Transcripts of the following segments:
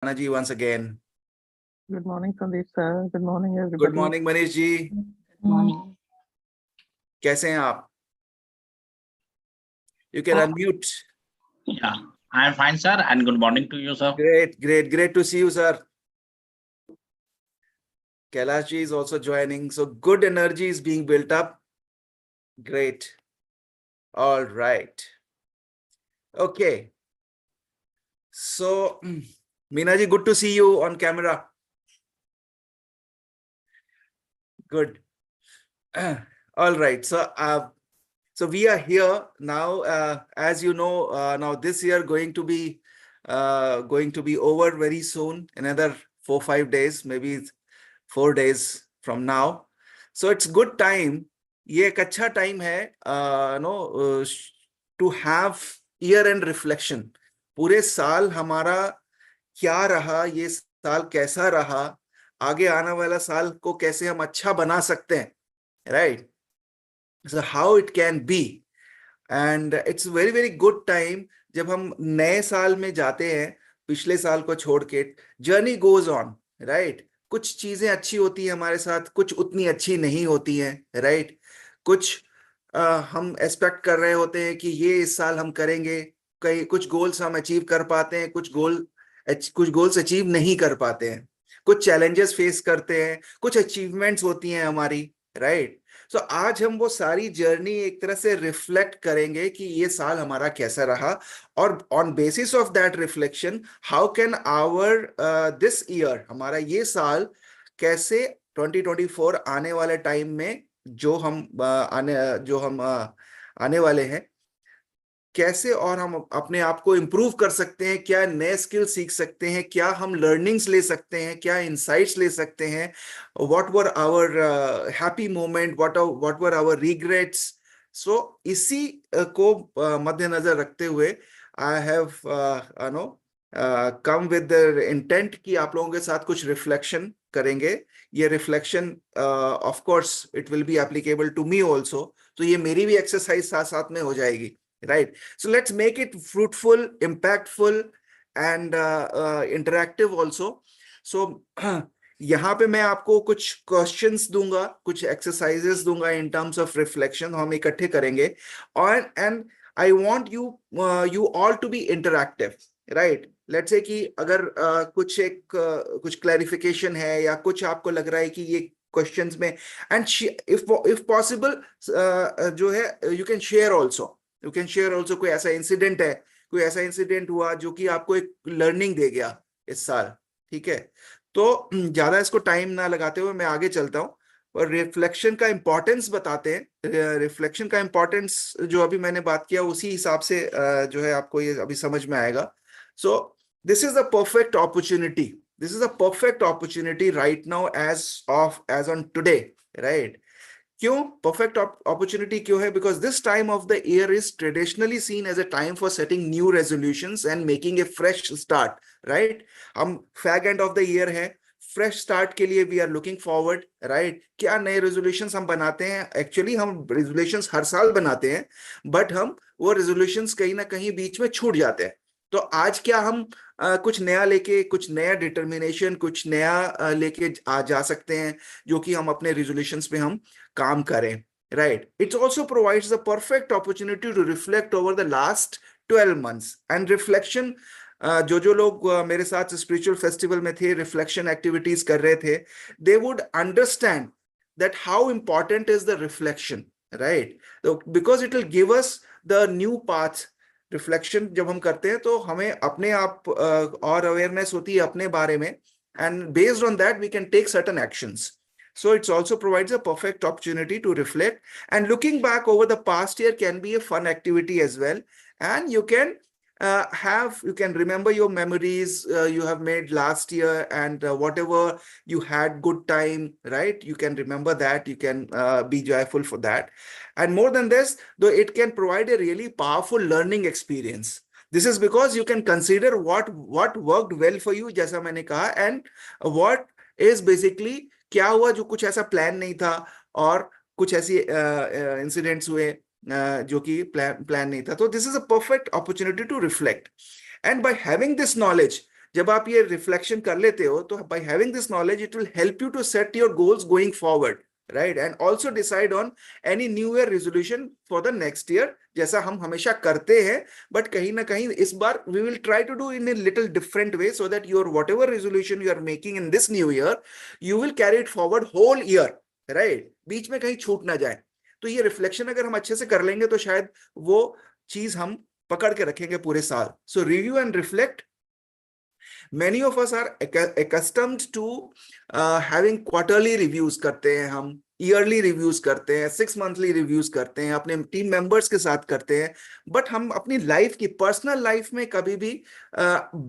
Ji once again. Good morning, Sandeep sir. Good morning, everybody. Good morning, Manish ji. Good morning. कैसे हैं आप? You can unmute. Yeah, I am fine, sir, and good morning to you, sir. Great to see you, sir. Kailash ji is also joining. So good energy is being built up. Great. All right. Okay. So, Meena ji, good to see you on camera. Good. All right. So we are here now. As you know, now this year going to be over very soon. Another 4-5 days, maybe 4 days from now. So it's good time. ये एक अच्छा time है to have year end reflection. पूरे साल हमारा क्या रहा, ये साल कैसा रहा, आगे आने वाला साल को कैसे हम अच्छा बना सकते हैं, right? So how it can be, and it's very good time जब हम नए साल में जाते हैं, पिछले साल को छोड़ के जर्नी गोज ऑन, राइट? कुछ चीजें अच्छी होती हैं हमारे साथ, कुछ उतनी अच्छी नहीं होती हैं, राइट? कुछ हम एक्सपेक्ट कर रहे होते हैं कि ये इस साल हम करेंगे, कई कुछ गोल्स हम अचीव कर पाते हैं, कुछ गोल्स अचीव नहीं कर पाते हैं, कुछ चैलेंजेस फेस करते हैं, कुछ अचीवमेंट्स होती हैं हमारी, राइट? सो आज हम वो सारी जर्नी एक तरह से रिफ्लेक्ट करेंगे कि ये साल हमारा कैसा रहा, और on basis of that reflection how can our this year, हमारा ये साल कैसे 2024 आने वाले टाइम में जो हम आने वाले हैं, कैसे और हम अपने आप को इम्प्रूव कर सकते हैं, क्या नए स्किल सीख सकते हैं, क्या हम लर्निंग्स ले सकते हैं, क्या इंसाइट्स ले सकते हैं, what were our happy moment, what were our regrets. So इसी को मद्देनजर रखते हुए I have come with the intent कि आप लोगों के साथ कुछ रिफ्लेक्शन करेंगे. ये reflection of course it will be applicable to me also, तो ये मेरी भी एक्सरसाइज साथ साथ में हो जाएगी, right? So let's make it fruitful, impactful and interactive also. So यहाँ पे मैं आपको कुछ क्वेश्चंस दूंगा, कुछ एक्सरसाइजेस दूंगा इन टर्म्स ऑफ रिफ्लेक्शन, हम इकट्ठे करेंगे, और and I want you all to be interactive, right? Let's say कि अगर कुछ क्लैरिफिकेशन है या कुछ आपको लग रहा है कि ये क्वेश्चंस में, एंड इफ पॉसिबल जो है यू कैन शेयर ऑल्सो, कोई ऐसा इंसिडेंट है, कोई ऐसा इंसिडेंट हुआ जो कि आपको एक लर्निंग दे गया इस साल, ठीक है? तो ज्यादा इसको टाइम ना लगाते हुए मैं आगे चलता हूं और रिफ्लेक्शन का इंपॉर्टेंस बताते हैं. रिफ्लेक्शन का इंपॉर्टेंस जो अभी मैंने बात किया उसी हिसाब से जो है आपको ये अभी समझ में आएगा. So this is the perfect opportunity right now as on today, right? क्यों परफेक्ट अपॉर्चुनिटी क्यों है? Because this time of the year is traditionally seen as a time for setting new resolutions and making a fresh start, right? हम fag end of the year है, fresh start के लिए we are looking forward, right? क्या नए resolutions हम बनाते हैं? Actually हम रेजोल्यूशंस हर साल बनाते हैं, बट हम वो रेजोल्यूशंस कहीं ना कहीं बीच में छूट जाते हैं. तो आज क्या हम कुछ नया लेके, कुछ नया डिटर्मिनेशन, कुछ नया लेके जा सकते हैं जो कि हम अपने रेजोल्यूशंस पे हम काम करें, right? It also provides the perfect opportunity to reflect over the last 12 months. And reflection जो लोग मेरे साथ स्पिरिचुअल फेस्टिवल में थे, रिफ्लेक्शन एक्टिविटीज कर रहे थे, they would understand that how important is the reflection, right? Because it will give us the new path. Reflection जब हम करते हैं तो हमें अपने आप और अवेयरनेस होती है अपने बारे में, and based on that we can take certain actions. So it also provides a perfect opportunity to reflect, and looking back over the past year can be a fun activity as well, and you can you can remember your memories you have made last year, and whatever you had good time, right? You can remember that, you can be joyful for that. And more than this, though, it can provide a really powerful learning experience. This is because you can consider what worked well for you, जैसा मैंने कहा, and what is basically क्या हुआ जो कुछ ऐसा plan नहीं था, और कुछ ऐसी इंसिडेंट्स हुए जो कि प्लान नहीं था. तो this is a perfect opportunity to reflect, and by having this knowledge जब आप ये रिफ्लेक्शन कर लेते हो तो by having this knowledge it will help you to set your goals going forward, right, and also decide on any new year resolution for the next year, जैसा हम हमेशा करते हैं, बट कहीं ना कहीं इस बार we will try to do in a little different way so that your whatever resolution you are making in this new year you will carry it forward whole year, right, बीच में कहीं छूट ना जाए। तो ये reflection अगर हम अच्छे से कर लेंगे तो शायद वो चीज हम पकड़ के रखेंगे पूरे साल। So review and reflect, many of us are accustomed to having quarterly reviews करते हैं हम, ईयरली रिव्यूज करते हैं, 6 मंथली रिव्यूज करते हैं, अपने टीम मेंबर्स के साथ करते हैं, बट हम अपनी लाइफ की पर्सनल लाइफ में कभी भी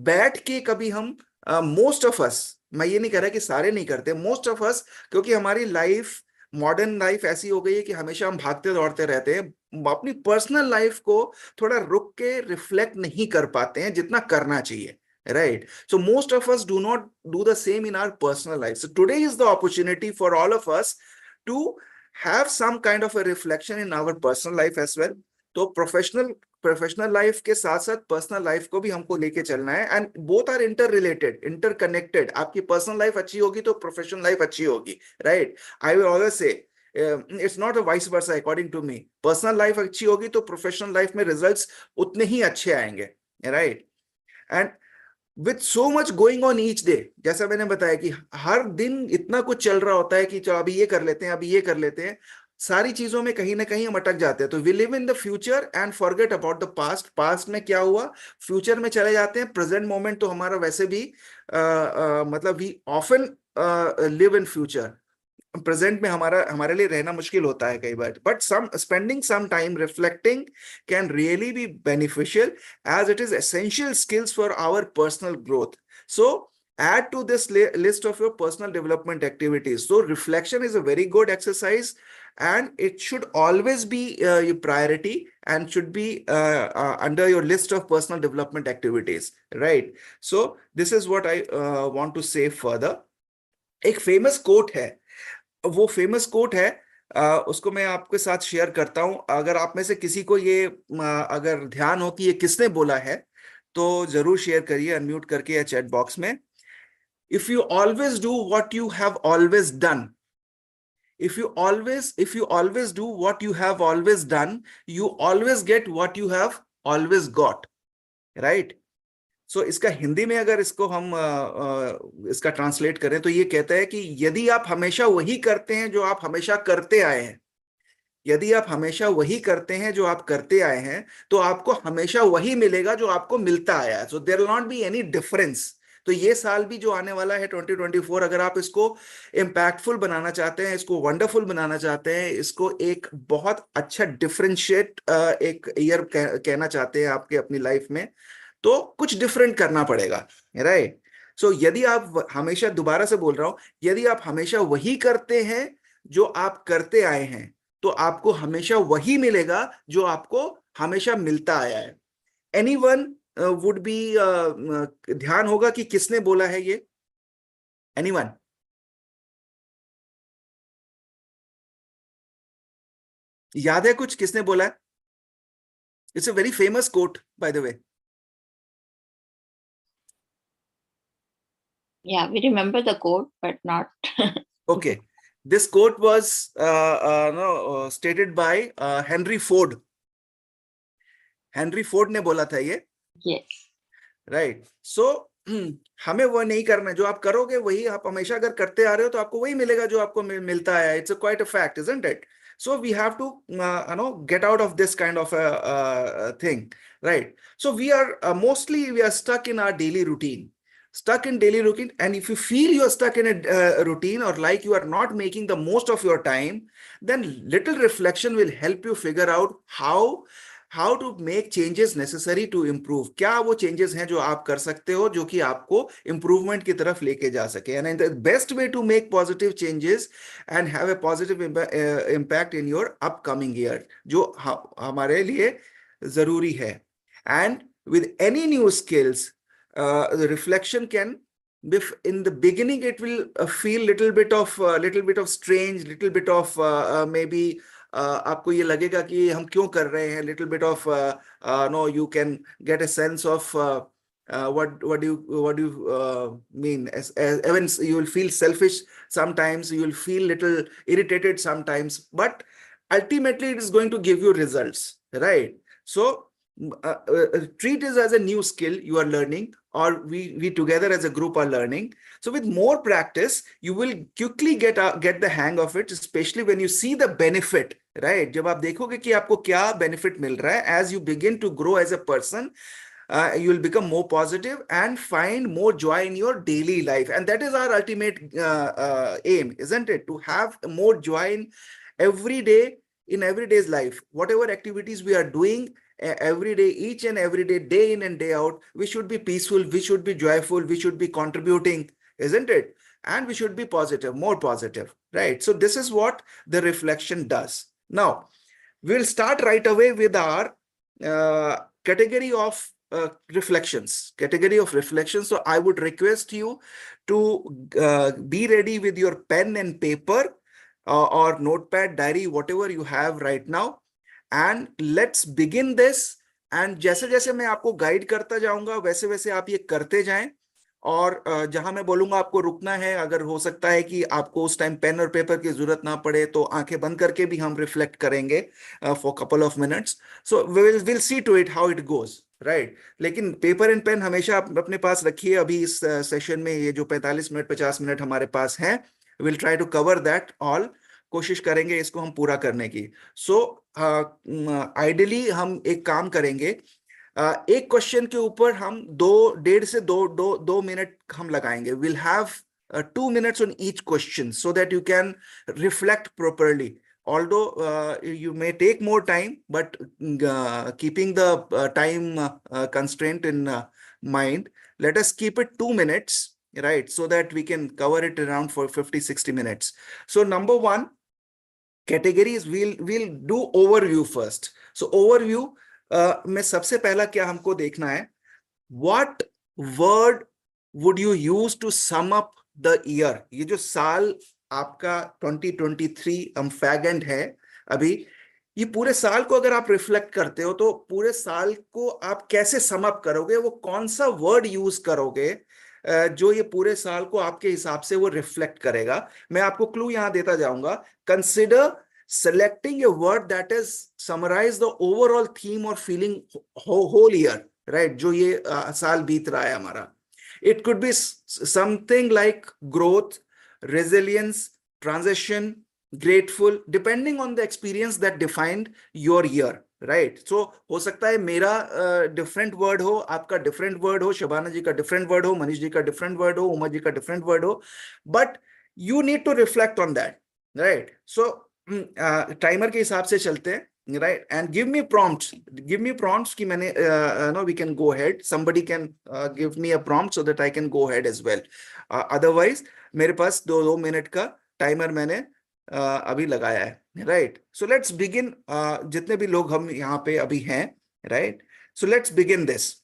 बैठ के कभी हम मोस्ट ऑफ अस, मैं ये नहीं कह रहा कि सारे नहीं करते, मोस्ट ऑफ अस, क्योंकि हमारी लाइफ मॉडर्न लाइफ ऐसी हो गई है कि हमेशा हम भागते दौड़ते रहते हैं, अपनी पर्सनल लाइफ को थोड़ा रुक के रिफ्लेक्ट नहीं कर पाते हैं जितना करना चाहिए, right? So most of us do not do the same in our personal life. So today is the opportunity for all of us to have some kind of a reflection in our personal life as well. तो professional life के साथ साथ personal life को भी हमको लेके चलना है, and both are interrelated, interconnected. आपकी पर्सनल लाइफ अच्छी होगी तो प्रोफेशनल लाइफ अच्छी होगी, right. I will always say it's not a vice versa, according to me. Personal life अच्छी होगी तो प्रोफेशनल लाइफ में रिजल्ट्स उतने ही अच्छे आएंगे, right. And with so much going on each day, जैसा मैंने बताया कि हर दिन इतना कुछ चल रहा होता है कि चलो अभी ये कर लेते हैं, अभी ये कर लेते हैं, सारी चीजों में कहीं ना कहीं हम अटक जाते हैं। तो we live in the future and forget about the past. Past में क्या हुआ, फ्यूचर में चले जाते हैं। प्रेजेंट मोमेंट तो हमारा वैसे भी मतलब we often live in future. Present में हमारे लिए रहना मुश्किल होता है कई बार, but some spending some time reflecting can really be beneficial as it is essential skills for our personal growth. So add to this list of your personal development activities. So reflection is a very good exercise and it should always be your priority and should be under your list of personal development activities, right? So this is what I want to say further. एक famous quote है, वो famous quote है, उसको मैं आपके साथ share करता हूं। अगर आप में से किसी को ये अगर ध्यान हो कि ये किसने बोला है तो जरूर शेयर करिए अनम्यूट करके या चैट बॉक्स में। If you always do what you have always done, if you always do what you have always done, you always get what you have always got, right? सो इसका हिंदी में अगर इसको हम इसका ट्रांसलेट करें तो ये कहता है कि यदि आप हमेशा वही करते हैं जो आप हमेशा करते आए हैं, यदि आप हमेशा वही करते हैं जो आप करते आए हैं, तो आपको हमेशा वही मिलेगा जो आपको मिलता आया है। So there will not be any difference. तो ये साल भी जो आने वाला है 2024, अगर आप इसको इम्पैक्टफुल बनाना चाहते हैं, इसको वंडरफुल बनाना चाहते हैं, इसको एक बहुत अच्छा डिफरेंशिएट एक ईयर कहना चाहते हैं आपके अपनी लाइफ में, तो कुछ डिफरेंट करना पड़ेगा, राइट। सो यदि आप हमेशा, दोबारा से बोल रहा हूं, यदि आप हमेशा वही करते हैं जो आप करते आए हैं, तो आपको हमेशा वही मिलेगा जो आपको हमेशा मिलता आया है। एनीवन वुड बी, ध्यान होगा कि किसने बोला है ये? एनीवन? याद है कुछ किसने बोला है? It's a very famous quote by the way. Yeah, we remember the quote, but not. Okay, this quote was stated by Henry Ford. Henry Ford ने बोला था ये, Yes. राइट। सो हमें वो नहीं करना है, जो आप करोगे वही आप हमेशा अगर करते आ रहे हो तो आपको वही मिलेगा जो आपको मिलता है। It's quite a fact, isn't it? So we have to get out of this kind of a thing, right? So we are mostly we are stuck in our daily routine, and if you feel you are stuck in a routine, or like you are not making the most of your time, then little reflection will help you figure out how to make changes necessary to improve. क्या वो changes हैं जो आप कर सकते हो जो कि आपको improvement की तरफ लेके जा सके? And the best way to make positive changes and have a positive impact in your upcoming year, जो हमारे लिए जरूरी है। And with any new skills, the reflection can be, in the beginning it will feel little bit of strange, little bit of maybe आपको ये लगेगा कि हम क्यों कर रहे हैं, little bit of no, you can get a sense of What do you mean? As even you will feel selfish sometimes, you will feel little irritated sometimes, but ultimately it is going to give you results, right? So treat it as a new skill you are learning, or we together as a group are learning. So with more practice, you will quickly get the hang of it, especially when you see the benefit, right? जब आप देखोगे कि आपको क्या benefit मिल रहा है, as you begin to grow as a person, you will become more positive and find more joy in your daily life. And that is our ultimate aim, isn't it? To have more joy in every day, in every day's life. Whatever activities we are doing every day, each and every day, day in and day out, we should be peaceful, we should be joyful, we should be contributing, isn't it? And we should be positive, more positive, right? So this is what the reflection does. Now, we'll start right away with our category of reflections. So I would request you to be ready with your pen and paper or notepad, diary, whatever you have right now, and let's begin this. And जैसे जैसे मैं आपको guide करता जाऊंगा, वैसे वैसे आप ये करते जाएं। और जहां मैं बोलूंगा आपको रुकना है, अगर हो सकता है कि आपको उस टाइम पेन और पेपर की जरूरत ना पड़े, तो आंखें बंद करके भी हम रिफ्लेक्ट करेंगे for couple of minutes. So will see to it how it goes, right? लेकिन पेपर एंड पेन हमेशा अपने पास रखिए। अभी इस सेशन में ये जो 45 मिनट 50 मिनट हमारे पास हैं, will try to cover that all. कोशिश करेंगे इसको हम पूरा करने की। सो आइडियली हम एक काम करेंगे, एक क्वेश्चन के ऊपर हम 2.5 से 2 मिनट हम लगाएंगे। Will have 2 minutes on each question so that you can reflect properly. Although you may take more time, but keeping the time constraint in mind, let us keep it 2 minutes, right? So that we can cover it around for 50-60 minutes. So number one categories, we'll do overview first. So overview में सबसे पहला क्या हमको देखना है, what word would you use to sum up the year? ये जो साल आपका 2023 हम फैग एंड है अभी, ये पूरे साल को अगर आप रिफ्लेक्ट करते हो, तो पूरे साल को आप कैसे सम अप करोगे? वो कौन सा वर्ड यूज करोगे जो ये पूरे साल को आपके हिसाब से वो रिफ्लेक्ट करेगा? मैं आपको क्लू यहां देता जाऊंगा। Consider selecting a word that is summarize the overall theme or feeling whole year, right? जो ये साल बीत रहा है हमारा। It could be something like growth, resilience, transition, grateful, depending on the experience that defined your year, right? So हो सकता है मेरा different word हो, आपका different word हो, शबाना जी का different word हो, मनीष जी का different word हो, उमा जी का different word हो, but you need to reflect on that, right? So timer के हिसाब से चलते हैं, right? And give me prompts कि मैंने no, we can go ahead, somebody can give me a prompt so that I can go ahead as well. Otherwise मेरे पास 2 minute का timer मैंने अभी लगाया है, right? So let's begin. जितने भी लोग हम यहाँ पे अभी हैं, right? So let's begin this.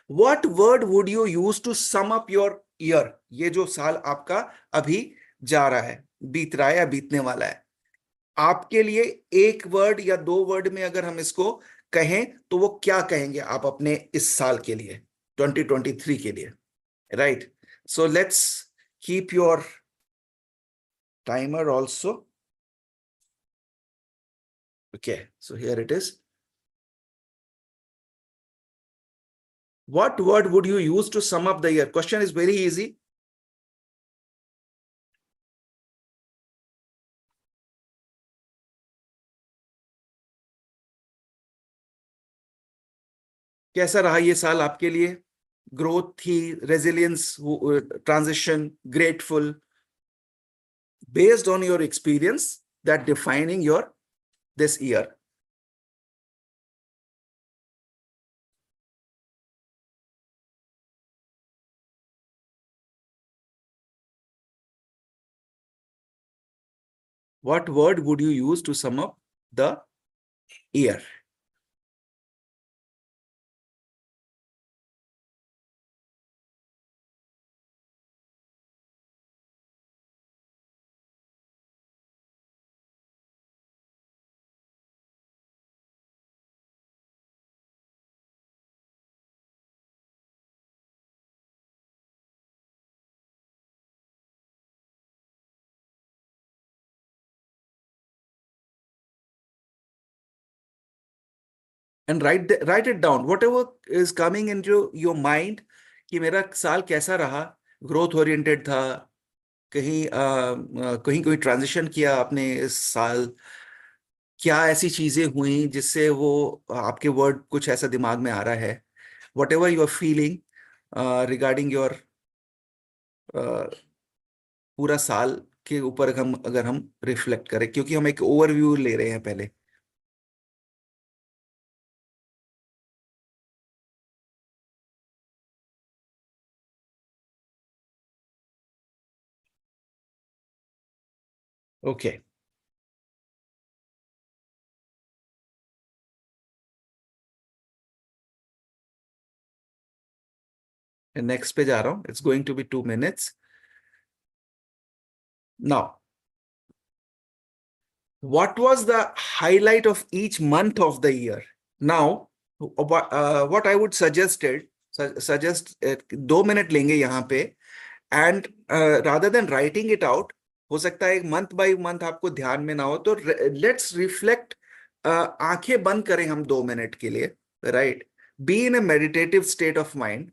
What word would you use to sum up your year? ये जो साल आपका अभी जा रहा है, बीत रहा है या बीतने वाला है, आपके लिए एक वर्ड या 2 वर्ड में अगर हम इसको कहें, तो वो क्या कहेंगे आप अपने इस साल के लिए, 2023 के लिए, right? So let's keep your timer also. Okay, so here it is. What word would you use to sum up the year? Question is very easy. कैसा रहा ये साल आपके लिए? ग्रोथ थी, resilience, transition, grateful, based on your experience that defining your this year. What word would you use to sum up the year? and write it down, whatever is coming into your mind, कि मेरा साल कैसा रहा, growth oriented था, कहीं कोई transition किया आपने इस साल, क्या ऐसी चीजें हुई जिससे वो आपके वर्ड कुछ ऐसा दिमाग में आ रहा है, whatever you are feeling regarding your पूरा साल के ऊपर हम अगर हम रिफ्लेक्ट करें, क्योंकि हम एक ओवरव्यू ले रहे हैं पहले. ओके, नेक्स्ट पे जा रहा हूं. It's going to be 2 minutes now. What was the highlight of each month of the year? Now, what I would suggest 2 minute लेंगे यहाँ पे, and rather than writing it out, हो सकता है मंथ बाय मंथ आपको ध्यान में ना हो, तो लेट्स रिफ्लेक्ट. आंखें बंद करें हम 2 मिनट के लिए, right. Be in a meditative state of mind,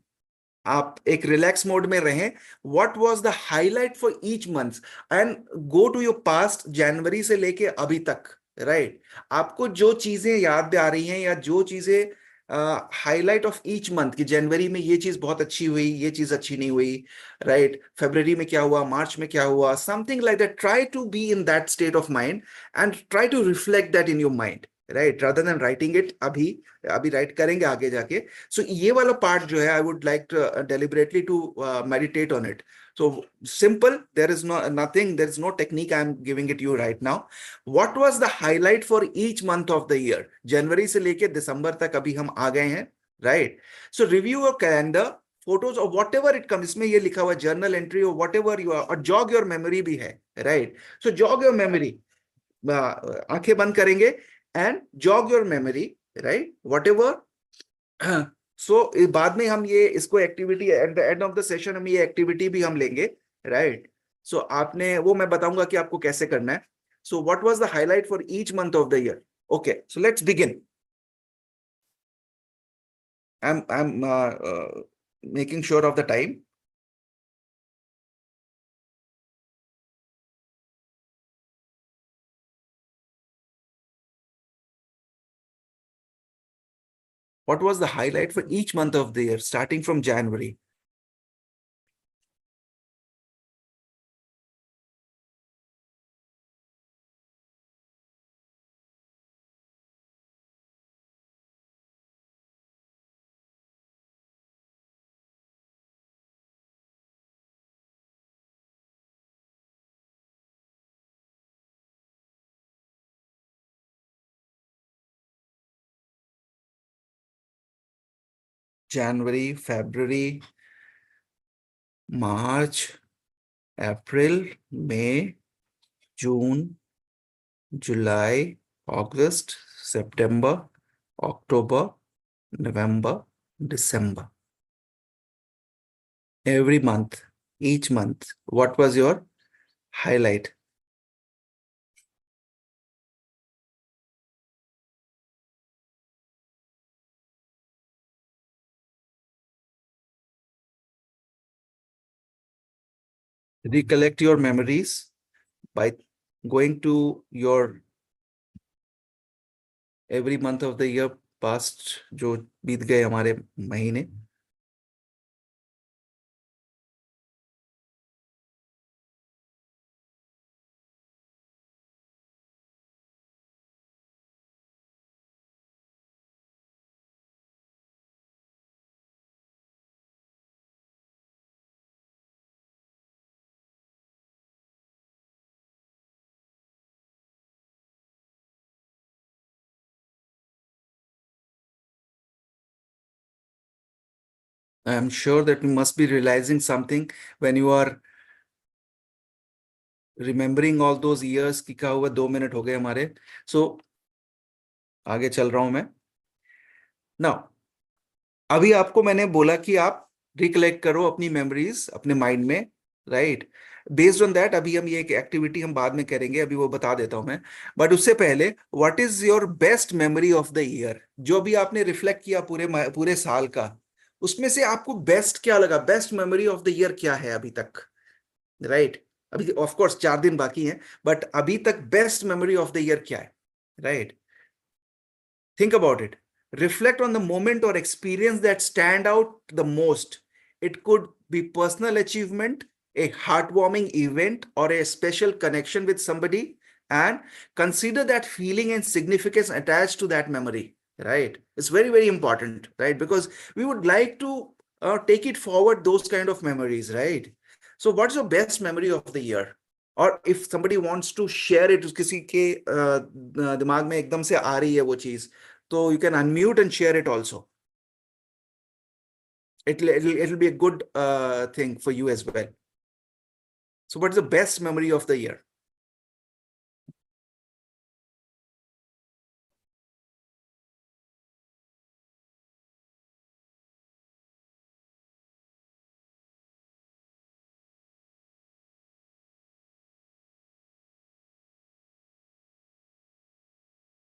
आप एक रिलैक्स मोड में रहें. What was the highlight for each month, and go to your past, जनवरी से लेके अभी तक, राइट. आपको जो चीजें याद आ रही हैं या जो चीजें हाईलाइट ऑफ ईच मंथ, कि जनवरी में ये चीज बहुत अच्छी हुई, ये चीज अच्छी नहीं हुई, राइट. फरवरी में क्या हुआ, मार्च में क्या हुआ, something like that. Try to be in that state of mind and try to reflect that in your mind, right, rather than writing it. अभी अभी राइट करेंगे आगे जाके. सो ये वाला पार्ट जो है, I would like deliberately to meditate on it. So simple, there is nothing, there is no technique I am giving it you right now. What was the highlight for each month of the year? जनवरी से लेके दिसंबर तक अभी हम आ गए हैं, right? So review your calendar, photos or whatever it comes. इसमें ये लिखा हुआ जर्नल एंट्री और whatever you are, और jog your memory भी है, right? So jog your memory, आंखें बंद करेंगे and jog your memory, right? Whatever. सो बाद में हम ये इसको activity at the end of the session हम ये एक्टिविटी भी हम लेंगे, राइट. सो आपने वो, मैं बताऊंगा कि आपको कैसे करना है. So what was the highlight for each month of the year? Okay, so let's begin. I'm making sure of the time. What was the highlight for each month of the year, starting from January? January, February, March, April, May, June, July, August, September, October, November, December. Every month, each month, what was your highlight? Recollect your memories by going to your every month of the year past, जो बीत गए हमारे महीने. I am sure that you must be realizing something when you are remembering all those years. कि क्या हुआ, 2 minute हो गए हमारे. So आगे चल रहा हूं मैं. Now, अभी आपको मैंने बोला कि आप रिकलेक्ट करो अपनी मेमोरीज अपने माइंड में, राइट? बेस्ड ऑन दैट अभी हम ये एक एक्टिविटी हम बाद में करेंगे, अभी वो बता देता हूं मैं। बट उससे पहले, what is your best memory of the year? जो भी आपने रिफ्लेक्ट किया पूरे पूरे साल का, उसमें से आपको बेस्ट क्या लगा? Best memory of the year क्या है अभी तक? राइट? अभी ऑफ कोर्स 4 दिन बाकी हैं, बट अभी तक best memory of the year क्या है? Right? Think about it. Reflect on the moment or experience that stand out the most. It could be personal achievement, a heartwarming event, or a special connection with somebody, and consider that feeling and significance attached to that memory. Right? It's very, very important, right? Because we would like to take it forward, those kind of memories, right? So, what's your best memory of the year? और if somebody wants to share it, किसी के दिमाग में एकदम से आ रही है वो चीज, so you can unmute and share it also. It'll be a good thing for you as well. So what is the best memory of the year?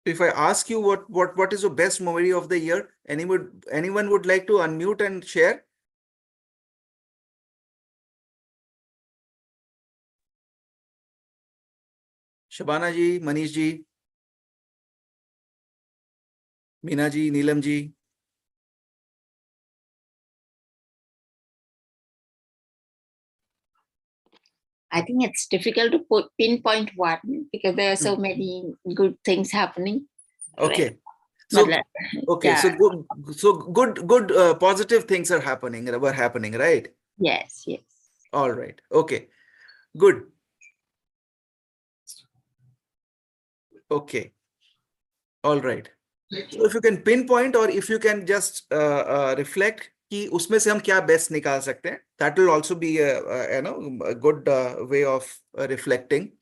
If I ask you what is your best memory of the year, anyone would like to unmute and share? Shabana ji, Manish ji, Meena ji, Neelam ji. I think it's difficult to pinpoint one because there are so many good things happening. Okay. Right? So But, okay, yeah. so good positive things were happening, right? Yes, yes. All right. Okay. Good. Okay. All right. So if you can pinpoint or if you can just reflect कि उसमें से हम क्या best निकाल सकते हैं, that will also be a good way of reflecting.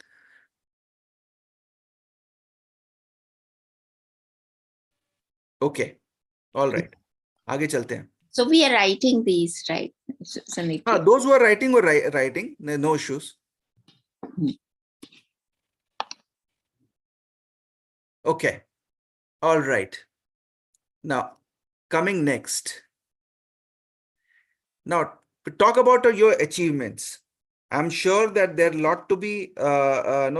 Okay. All right. आगे चलते हैं. So we are writing these, right, Sandeep? Those who are writing were writing, no issues. Okay. All right. Now, coming next. Now, to talk about your achievements. I'm sure that there are a lot to be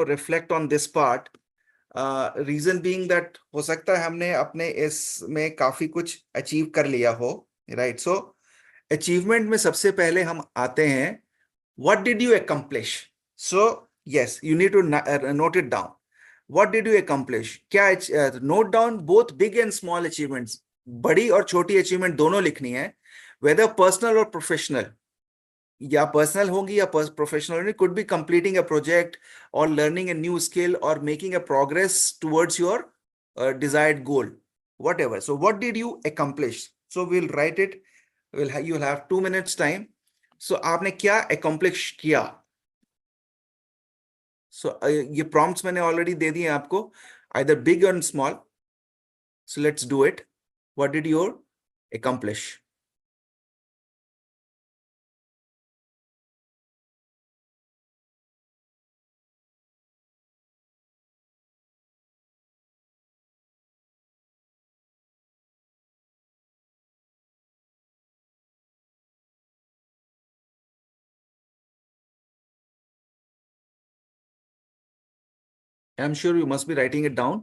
reflect on this part. Reason being that हो सकता है हमने अपने इसमें काफी कुछ achieve कर लिया हो, राइट? सो अचीवमेंट में सबसे पहले हम आते हैं, what did you accomplish? So yes, you need to note it down. What did you accomplish? क्या note down both big and small achievements, बड़ी और छोटी अचीवमेंट दोनों लिखनी है, वेदर पर्सनल और प्रोफेशनल, या पर्सनल होगी या professional. It could be completing a project or learning a new skill or making a progress towards your desired goal, whatever. So what did you accomplish? So we'll write it. You'll have 2 minutes time. So आपने क्या accomplish किया? So ये prompts मैंने already दे दिए आपको, either big or small. So let's do it. What did you accomplish? I'm sure you must be writing it down.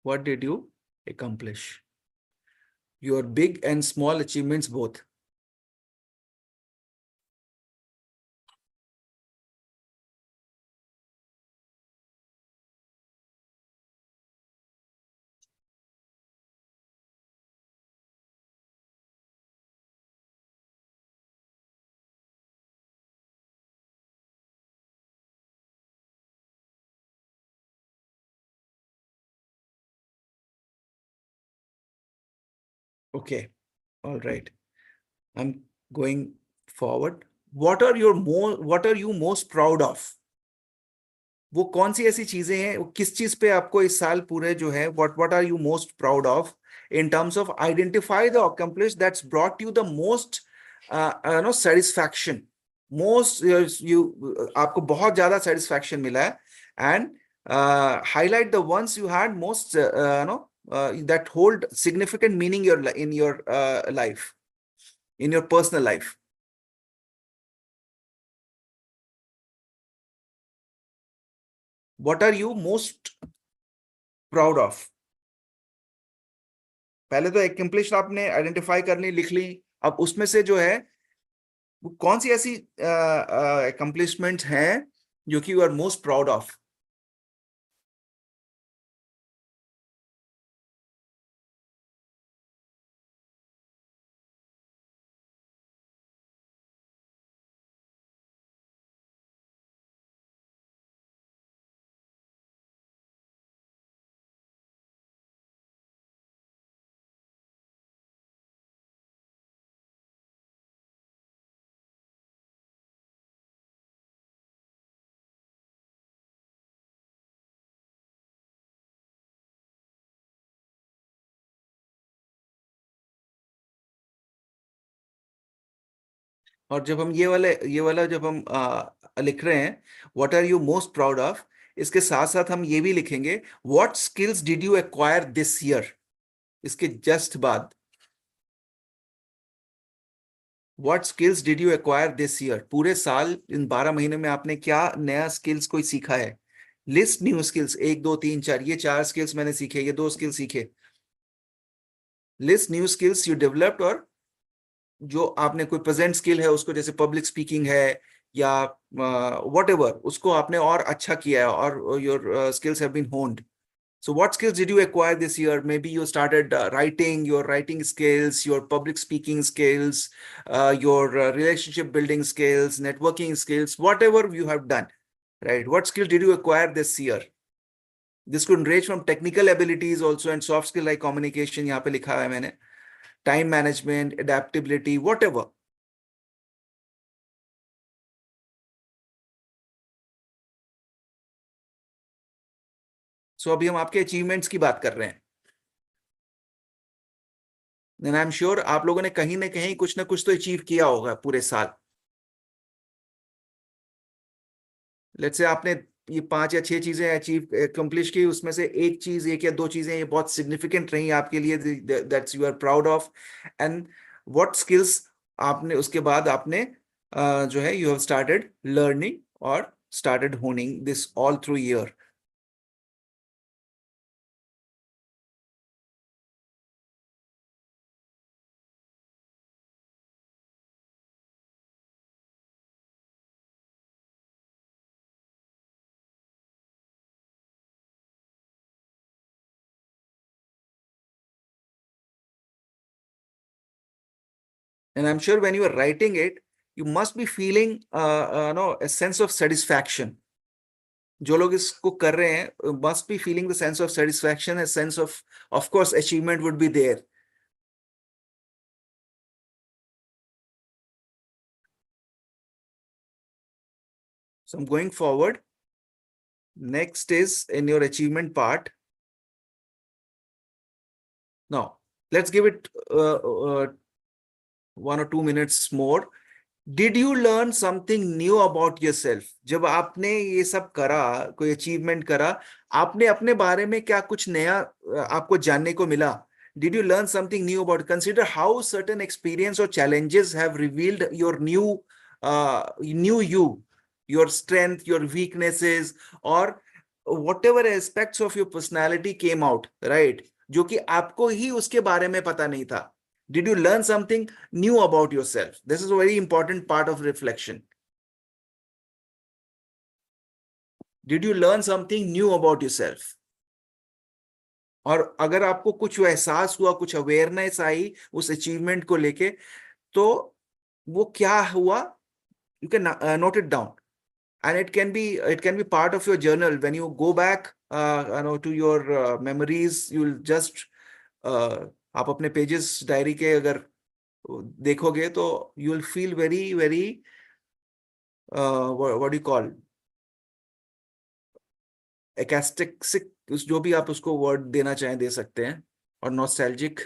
What did you accomplish? Your big and small achievements both. Okay. All right. I'm going forward. what are you most proud of? वो कौन सी ऐसी चीजें हैं, वो किस चीज पे आपको इस साल पूरे जो है, what are you most proud of in terms of identify the accomplish that's brought you the most satisfaction, most आपको बहुत ज्यादा satisfaction मिला है, and highlight the ones you had most that hold significant meaning in your life, in your personal life. What are you most proud of? पहले तो accomplish आपने identify करनी, लिख ली, अब उसमें से जो है वो कौन सी ऐसी एक्म्प्लिशमेंट हैं जो कि you are most proud of? और जब हम ये वाला जब हम लिख रहे हैं what are you most proud of, इसके साथ साथ हम ये भी लिखेंगे what skills did you acquire this year, इसके जस्ट बाद what skills did you acquire this year, पूरे साल इन 12 महीने में आपने क्या नया स्किल्स कोई सीखा है? लिस्ट न्यू स्किल्स, 1 2 3 4, ये 4 स्किल्स मैंने सीखे, ये 2 स्किल्स सीखे। List new skills you developed, और जो आपने कोई प्रेजेंट स्किल है उसको, जैसे पब्लिक स्पीकिंग है या व्हाटएवर, उसको आपने और अच्छा किया है, और your skills have been honed. So what skills did you acquire this year? Maybe you started writing, your writing skills, your public speaking skills, your relationship building skills, networking skills, whatever you have done, right? What skill did you acquire this year? This could range from technical abilities also and soft skill like communication, यहाँ पे लिखा है मैंने, time management, adaptability, whatever. So अभी हम आपके achievements की बात कर रहे हैं। And I'm sure आप लोगों ने कहीं ना कहीं कुछ ना कुछ तो अचीव किया होगा पूरे साल। लेट्स से आपने ये 5 या 6 चीजें अचीव कंप्लीट की, उसमें से एक चीज, 1 या 2 चीजें ये बहुत सिग्निफिकेंट रही आपके लिए, that's you are proud of, and what skills आपने उसके बाद आपने जो है यू हैव स्टार्टेड लर्निंग और started honing this all through year. And I'm sure when you are writing it, you must be feeling no, a sense of satisfaction. जो लोग इसको कर रहे हैं must be feeling the sense of satisfaction, a sense of course, achievement would be there. So I'm going forward. Next is in your achievement part. Now, let's give it 1 or 2 minutes more. Did you learn something new about yourself? जब आपने ये सब करा, कोई achievement करा, आपने अपने बारे में क्या कुछ नया आपको जानने को मिला? Did you learn something new about? Consider how certain experience or challenges have revealed your new you, your strength, your weaknesses, or whatever aspects of your personality came out, right? जो कि आपको ही उसके बारे में पता नहीं था। Did you learn something new about yourself? This is a very important part of reflection. Did you learn something new about yourself? और अगर आपको कुछ एहसास हुआ, कुछ अवेयरनेस आई उस अचीवमेंट को लेके, तो वो क्या हुआ, you can note it down, and it can be part of your journal. When you go back to your memories, you'll just आप अपने पेजेस डायरी के अगर देखोगे तो you will feel very very what do you call, ecstatic, जो भी आप उसको वर्ड देना चाहें दे सकते हैं, और nostalgic.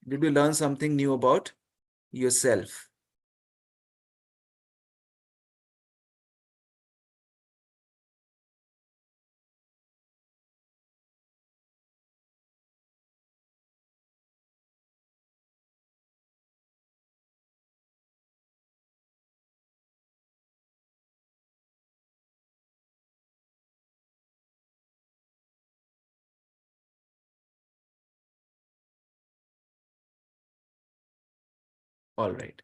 Did you learn something new about yourself? All right.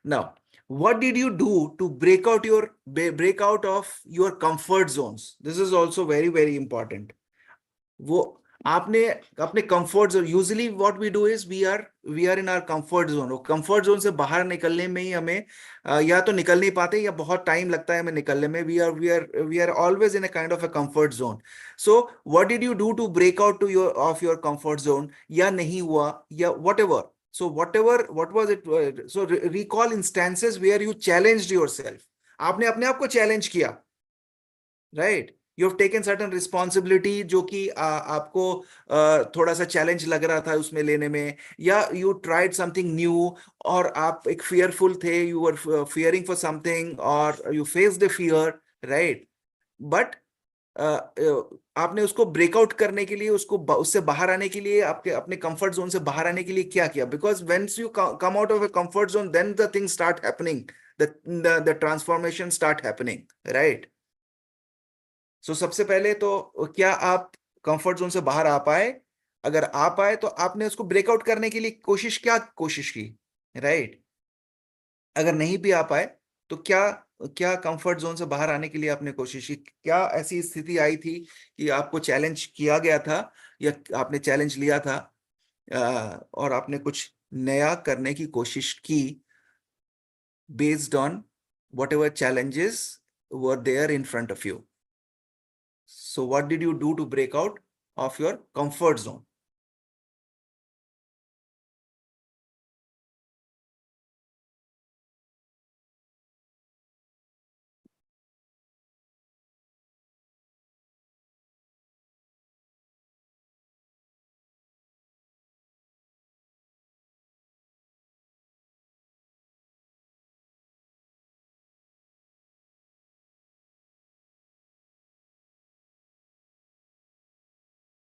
Now, what did you do to break out of your comfort zones? This is also very, very important. वो आपने अपने comfort zone, usually what we do is we are in our comfort zone. और comfort zone से बाहर निकलने में ही हमें या तो निकल नहीं पाते या बहुत टाइम लगता है हमें निकलने में. We are always in a kind of a comfort zone. So what did you do to break out to your comfort zone, या नहीं हुआ, या whatever. So whatever, what was it? So recall instances where you challenged yourself. आपने अपने आप को challenge किया, right? You have taken certain responsibility जो कि आपको थोड़ा सा चैलेंज लग रहा था उसमें लेने में, या यू ट्राइड समथिंग न्यू, और आप एक फियरफुल थे, you were fearing for something, और you faced the fear, right? But आपने उसको ब्रेकआउट करने के लिए, उससे बाहर आने के लिए, आपके अपने कंफर्ट जोन से बाहर आने के लिए क्या किया? Because whence you come out of a comfort zone, then the thing start happening, the transformation start happening, right? So सबसे पहले तो क्या आप कंफर्ट जोन से बाहर आ पाए? अगर आ पाए तो आपने उसको ब्रेकआउट करने के लिए कोशिश की, राइट? अगर नहीं भी आ पाए तो क्या क्या कंफर्ट जोन से बाहर आने के लिए आपने कोशिश की? क्या ऐसी स्थिति आई थी कि आपको चैलेंज किया गया था, या आपने चैलेंज लिया था, और आपने कुछ नया करने की कोशिश की based on whatever challenges were there in front of you? So what did you do to break out of your comfort zone?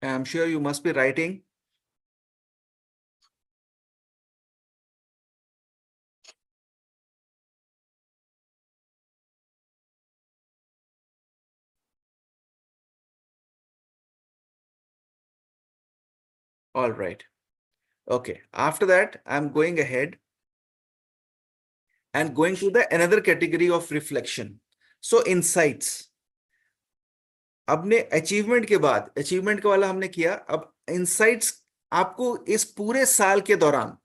I'm sure you must be writing. All right. Okay. After that, I'm going ahead and going to the another category of reflection. So insights. अपने achievement के वाला हमने किया. अब insights आपको इस पूरे साल के दौरान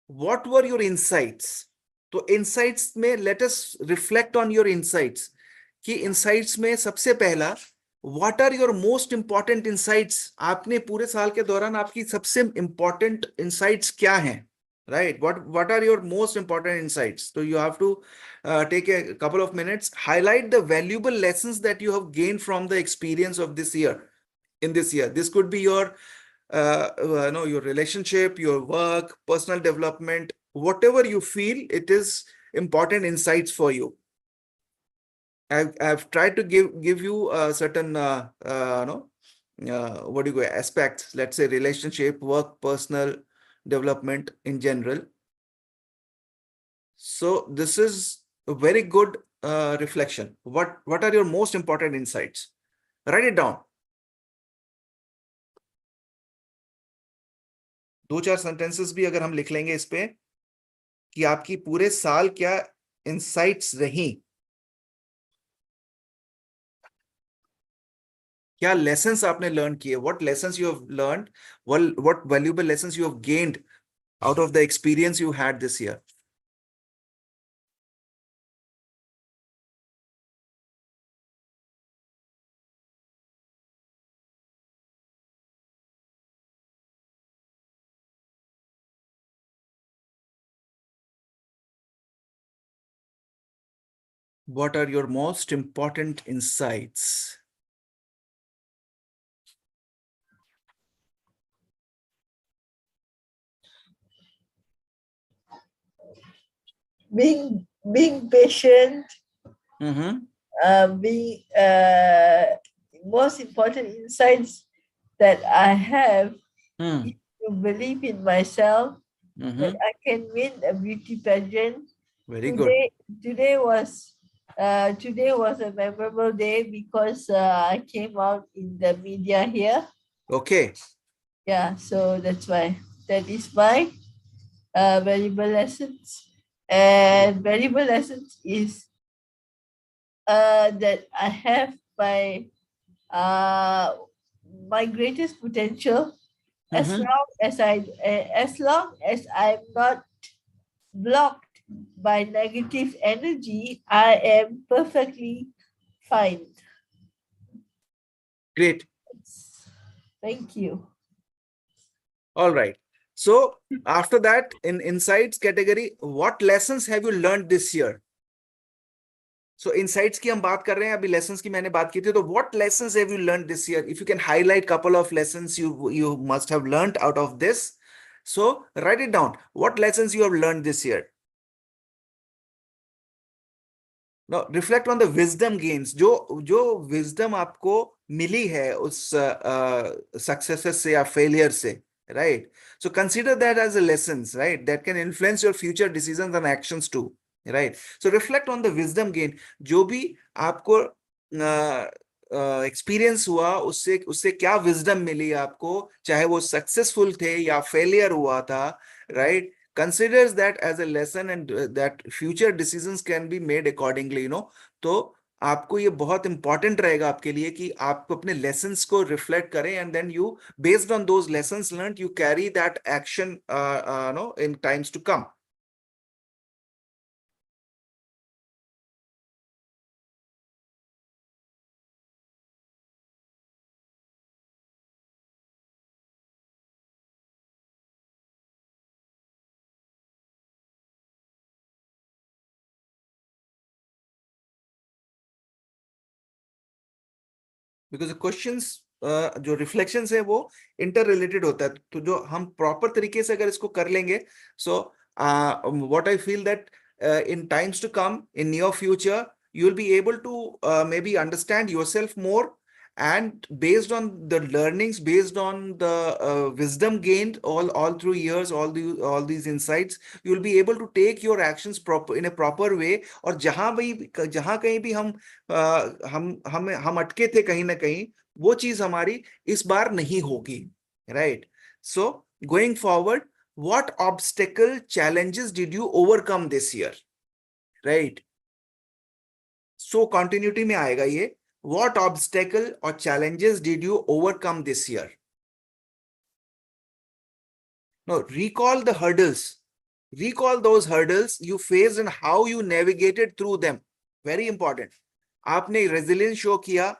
what were your insights? तो insights में let us reflect on your insights. कि insights में सबसे पहला, what are your most important insights? आपने पूरे साल के दौरान आपकी सबसे important insights क्या हैं? Right? What are your most important insights? So you have to take a couple of minutes, highlight the valuable lessons that you have gained from the experience of this year. In this year, this could be your no, your relationship, your work, personal development, whatever you feel it is important insights for you. I've tried to give you certain no what do you go aspects, let's say relationship, work, personal development in general. So this is a very good reflection. What are your most important insights? Write it down. 2-4 sentences भी अगर हम लिख लेंगे इस पे कि आपकी पूरे साल क्या इंसाइट्स रही, क्या लेसन्स आपने लर्न किए, what lessons you have learned, what valuable lessons you have gained out of the experience you had this year. What are your most important insights? Being patient, Mm-hmm. being most important insights that I have Mm. is to believe in myself that Mm-hmm. I can win a beauty pageant. Very good. Today was a memorable day because I came out in the media here. Okay. Yeah, so that's why that is my valuable lessons. And valuable lessons is that I have uh, my greatest potential as Mm-hmm. long as I'm not blocked by negative energy, I am perfectly fine. Great. Thank you. All right. So after that, in insights category, what lessons have you learned this year? So insights की हम बात कर रहे हैं, अभी lessons की मैंने बात की थी, तो what lessons have you learned this year? If you can highlight couple of lessons you must have learned out of this. So write it down. What lessons you have learned this year? Now reflect on the wisdom gains. जो wisdom आपको मिली है उस successes से या failure से, right? So consider that as a lessons, right? That can influence your future decisions and actions too, right? So reflect on the wisdom gain. जो भी आपको एक्सपीरियंस हुआ उससे उससे क्या विजडम मिली आपको, चाहे वो सक्सेसफुल थे या फेलियर हुआ था, right? Considers that as a lesson and that future decisions can be made accordingly, तो आपको ये बहुत इंपॉर्टेंट रहेगा आपके लिए कि आप अपने लेसन्स को रिफ्लेक्ट करें and then you based on those lessons learn you carry that action no in times to come. Because questions जो रिफ्लेक्शंस है वो इंटर रिलेटेड होता है, तो जो हम प्रॉपर तरीके से अगर इसको कर लेंगे, so what I feel that in times to come in near future you will be able to maybe understand yourself more, and based on the learnings, based on the wisdom gained all through years, all these insights, you will be able to take your actions proper in a proper way. और जहां कहीं भी हम अटके थे कहीं ना कहीं, वो चीज हमारी इस बार नहीं होगी, right? So going forward, what obstacle challenges did you overcome this year, right? So continuity में आएगा ये, what obstacle or challenges did you overcome this year? Now recall the hurdles, recall those hurdles you faced and how you navigated through them. Very important. आपने resilience show किया,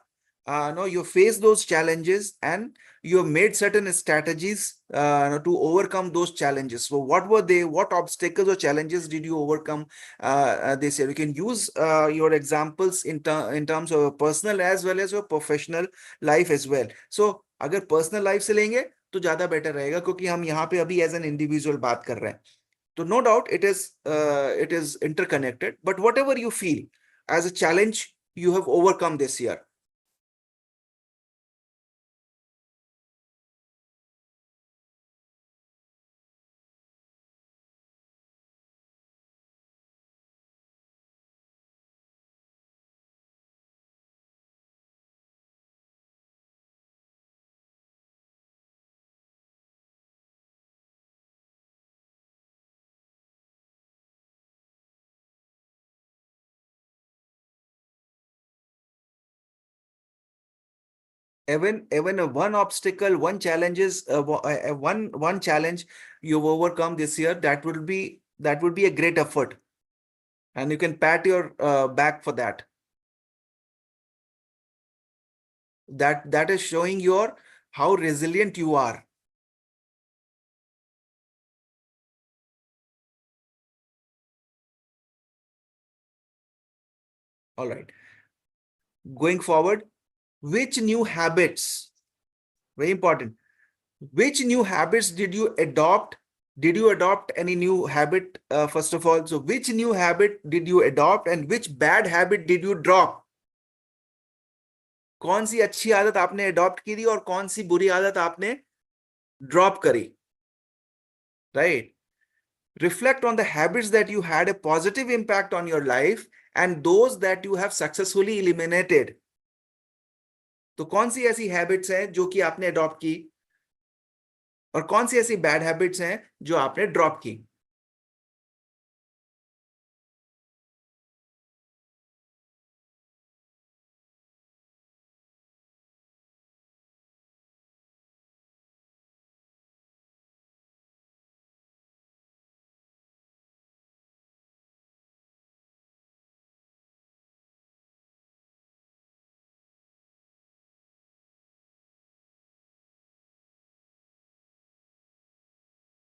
no, you faced those challenges and you have made certain strategies to overcome those challenges. So what were they? What obstacles or challenges did you overcome this year? You can use your examples in terms of your personal as well as your professional life as well. So अगर personal life से लेंगे तो ज्यादा better रहेगा, क्योंकि हम यहाँ पे अभी एज एन इंडिविजुअल बात कर रहे हैं. तो no doubt it is interconnected, but whatever you feel as a challenge you have overcome this year. Even one obstacle, one challenges, one challenge you've overcome this year, that would be a great effort, and you can pat your back for that. That is showing your how resilient you are. All right. Going forward, which new habits, very important, which new habits did you adopt? Did you adopt any new habit, first of all? So which new habit did you adopt and which bad habit did you drop? कौन सी अच्छी आदत आपने adopt की थी और कौन सी बुरी आदत आपने ड्रॉप करी? Right? Reflect on the habits that you had a positive impact on your life and those that you have successfully eliminated. तो कौन सी ऐसी हैबिट्स हैं जो कि आपने अडॉप्ट की और कौन सी ऐसी बैड हैबिट्स हैं जो आपने ड्रॉप की?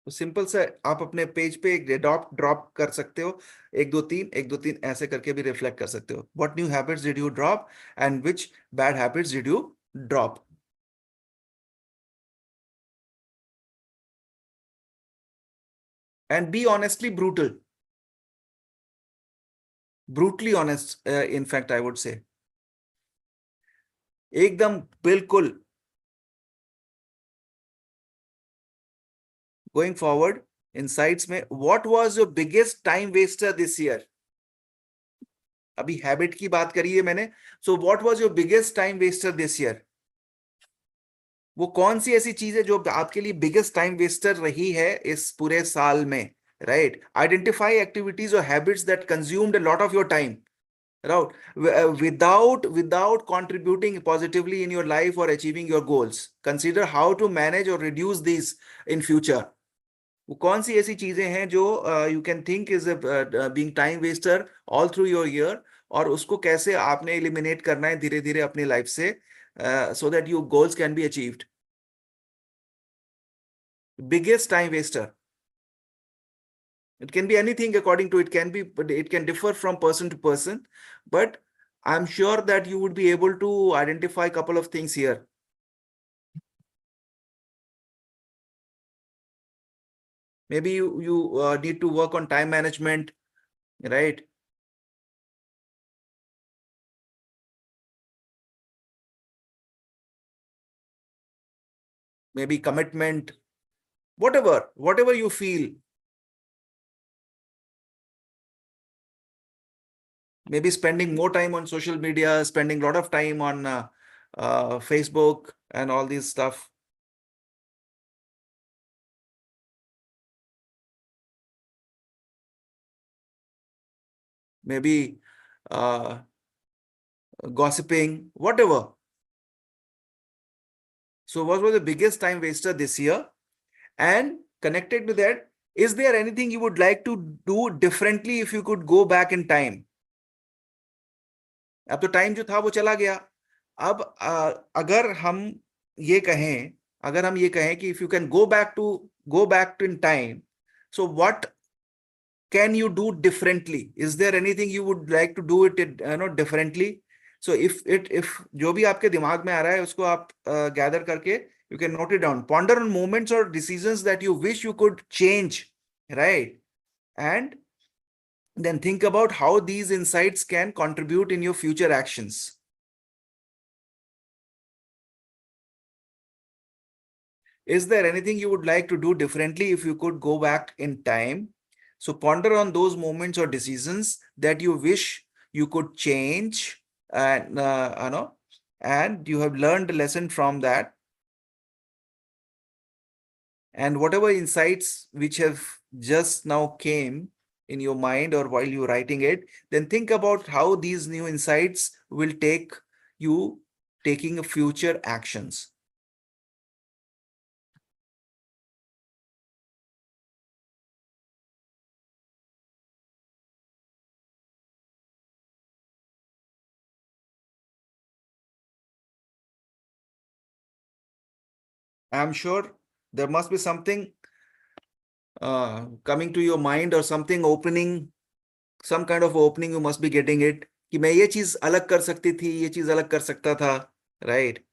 तो सिंपल से आप अपने पेज पे एक अडॉप्ट ड्रॉप कर सकते हो, 1 2 3 ऐसे करके भी रिफ्लेक्ट कर सकते हो. What new habits did you drop and which bad habits did you drop? And be honestly brutal, brutally honest, in fact I would say. एकदम बिल्कुल. Going forward, insights में, what was your biggest time waster this year? अभी habit की बात करी है मैंने. So what was your biggest time waster this year? वो कौन सी ऐसी चीज है जो आपके लिए बिगेस्ट टाइम वेस्टर रही है इस पूरे साल में? राइट? आइडेंटिफाई एक्टिविटीज और habits that consumed a lot of your time, right, without contributing positively in your life or achieving your goals. Consider how to manage or reduce these in future. वो कौन सी ऐसी चीजें हैं जो you can think is being time Wester all through your year, और उसको कैसे आपने एलिमिनेट करना है धीरे धीरे अपनी लाइफ से, so that your goals can be achieved. Biggest time waster. It can be anything according to, it can be, but it can differ from person to person, but I'm sure that you would be able to identify a couple of things here. Maybe you need to work on time management, right? Maybe commitment, whatever you feel. Maybe spending more time on social media, spending a lot of time on Facebook and all these stuff. Maybe gossiping, whatever. So what was the biggest time waster this year? And connected to that, is there anything you would like to do differently if you could go back in time? अब तो time जो था वो चला गया. अब अगर हम ये कहें कि if you can go back to in time, so what can you do differently? Is there anything you would like to do it differently? So if जो भी आपके दिमाग में आ रहा है उसको आप gather करके, you can note it down. Ponder on moments or decisions that you wish you could change, right? And then think about how these insights can contribute in your future actions. Is there anything you would like to do differently if you could go back in time? So ponder on those moments or decisions that you wish you could change, and and you have learned a lesson from that. And whatever insights which have just now came in your mind or while you're writing it, then think about how these new insights will take you taking future actions. I'm sure there must be something coming to your mind or something opening, some kind of opening you must be getting it. कि मैं ये चीज अलग कर सकती थी, ये चीज अलग कर सकता था, right?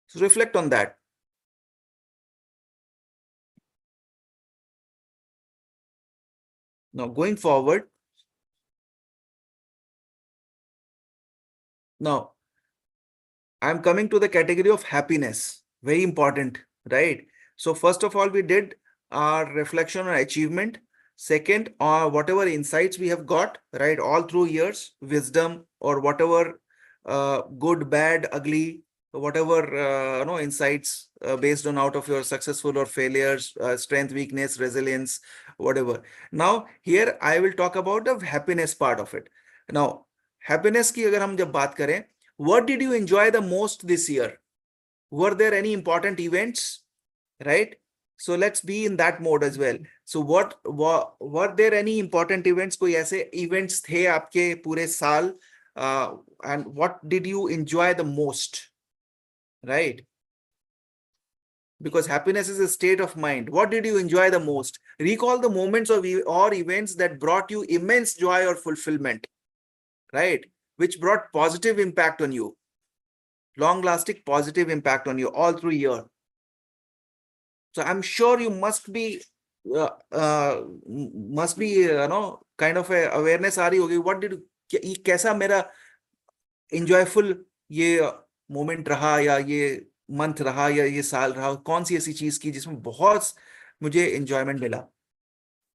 So reflect on that. Now going forward, now I'm coming to the category of happiness. Very important, right? So first of all, we did our reflection on achievement. Second, whatever insights we have got, right, all through years, wisdom or whatever, good, bad, ugly, whatever insights based on out of your successful or failures, strength, weakness, resilience, whatever. Now here I will talk about the happiness part of it. Now happiness की अगर हम जब बात करें, what did you enjoy the most this year? Were there any important events? Right? So let's be in that mode as well. So were there any important events? कोई ऐसे events थे आपके पूरे साल? And what did you enjoy the most? Right? Because happiness is a state of mind. What did you enjoy the most? Recall the moments or events that brought you immense joy or fulfillment. Right? Which brought positive impact on you. Long-lasting positive impact on you all through year. So I'm sure you must be kind of a awareness आ रही होगी. What did ये कैसा मेरा enjoyful ये moment रहा, या ये month रहा, या ये साल रहा, कौन सी ऐसी चीज की जिसमें बहुत मुझे enjoyment मिला?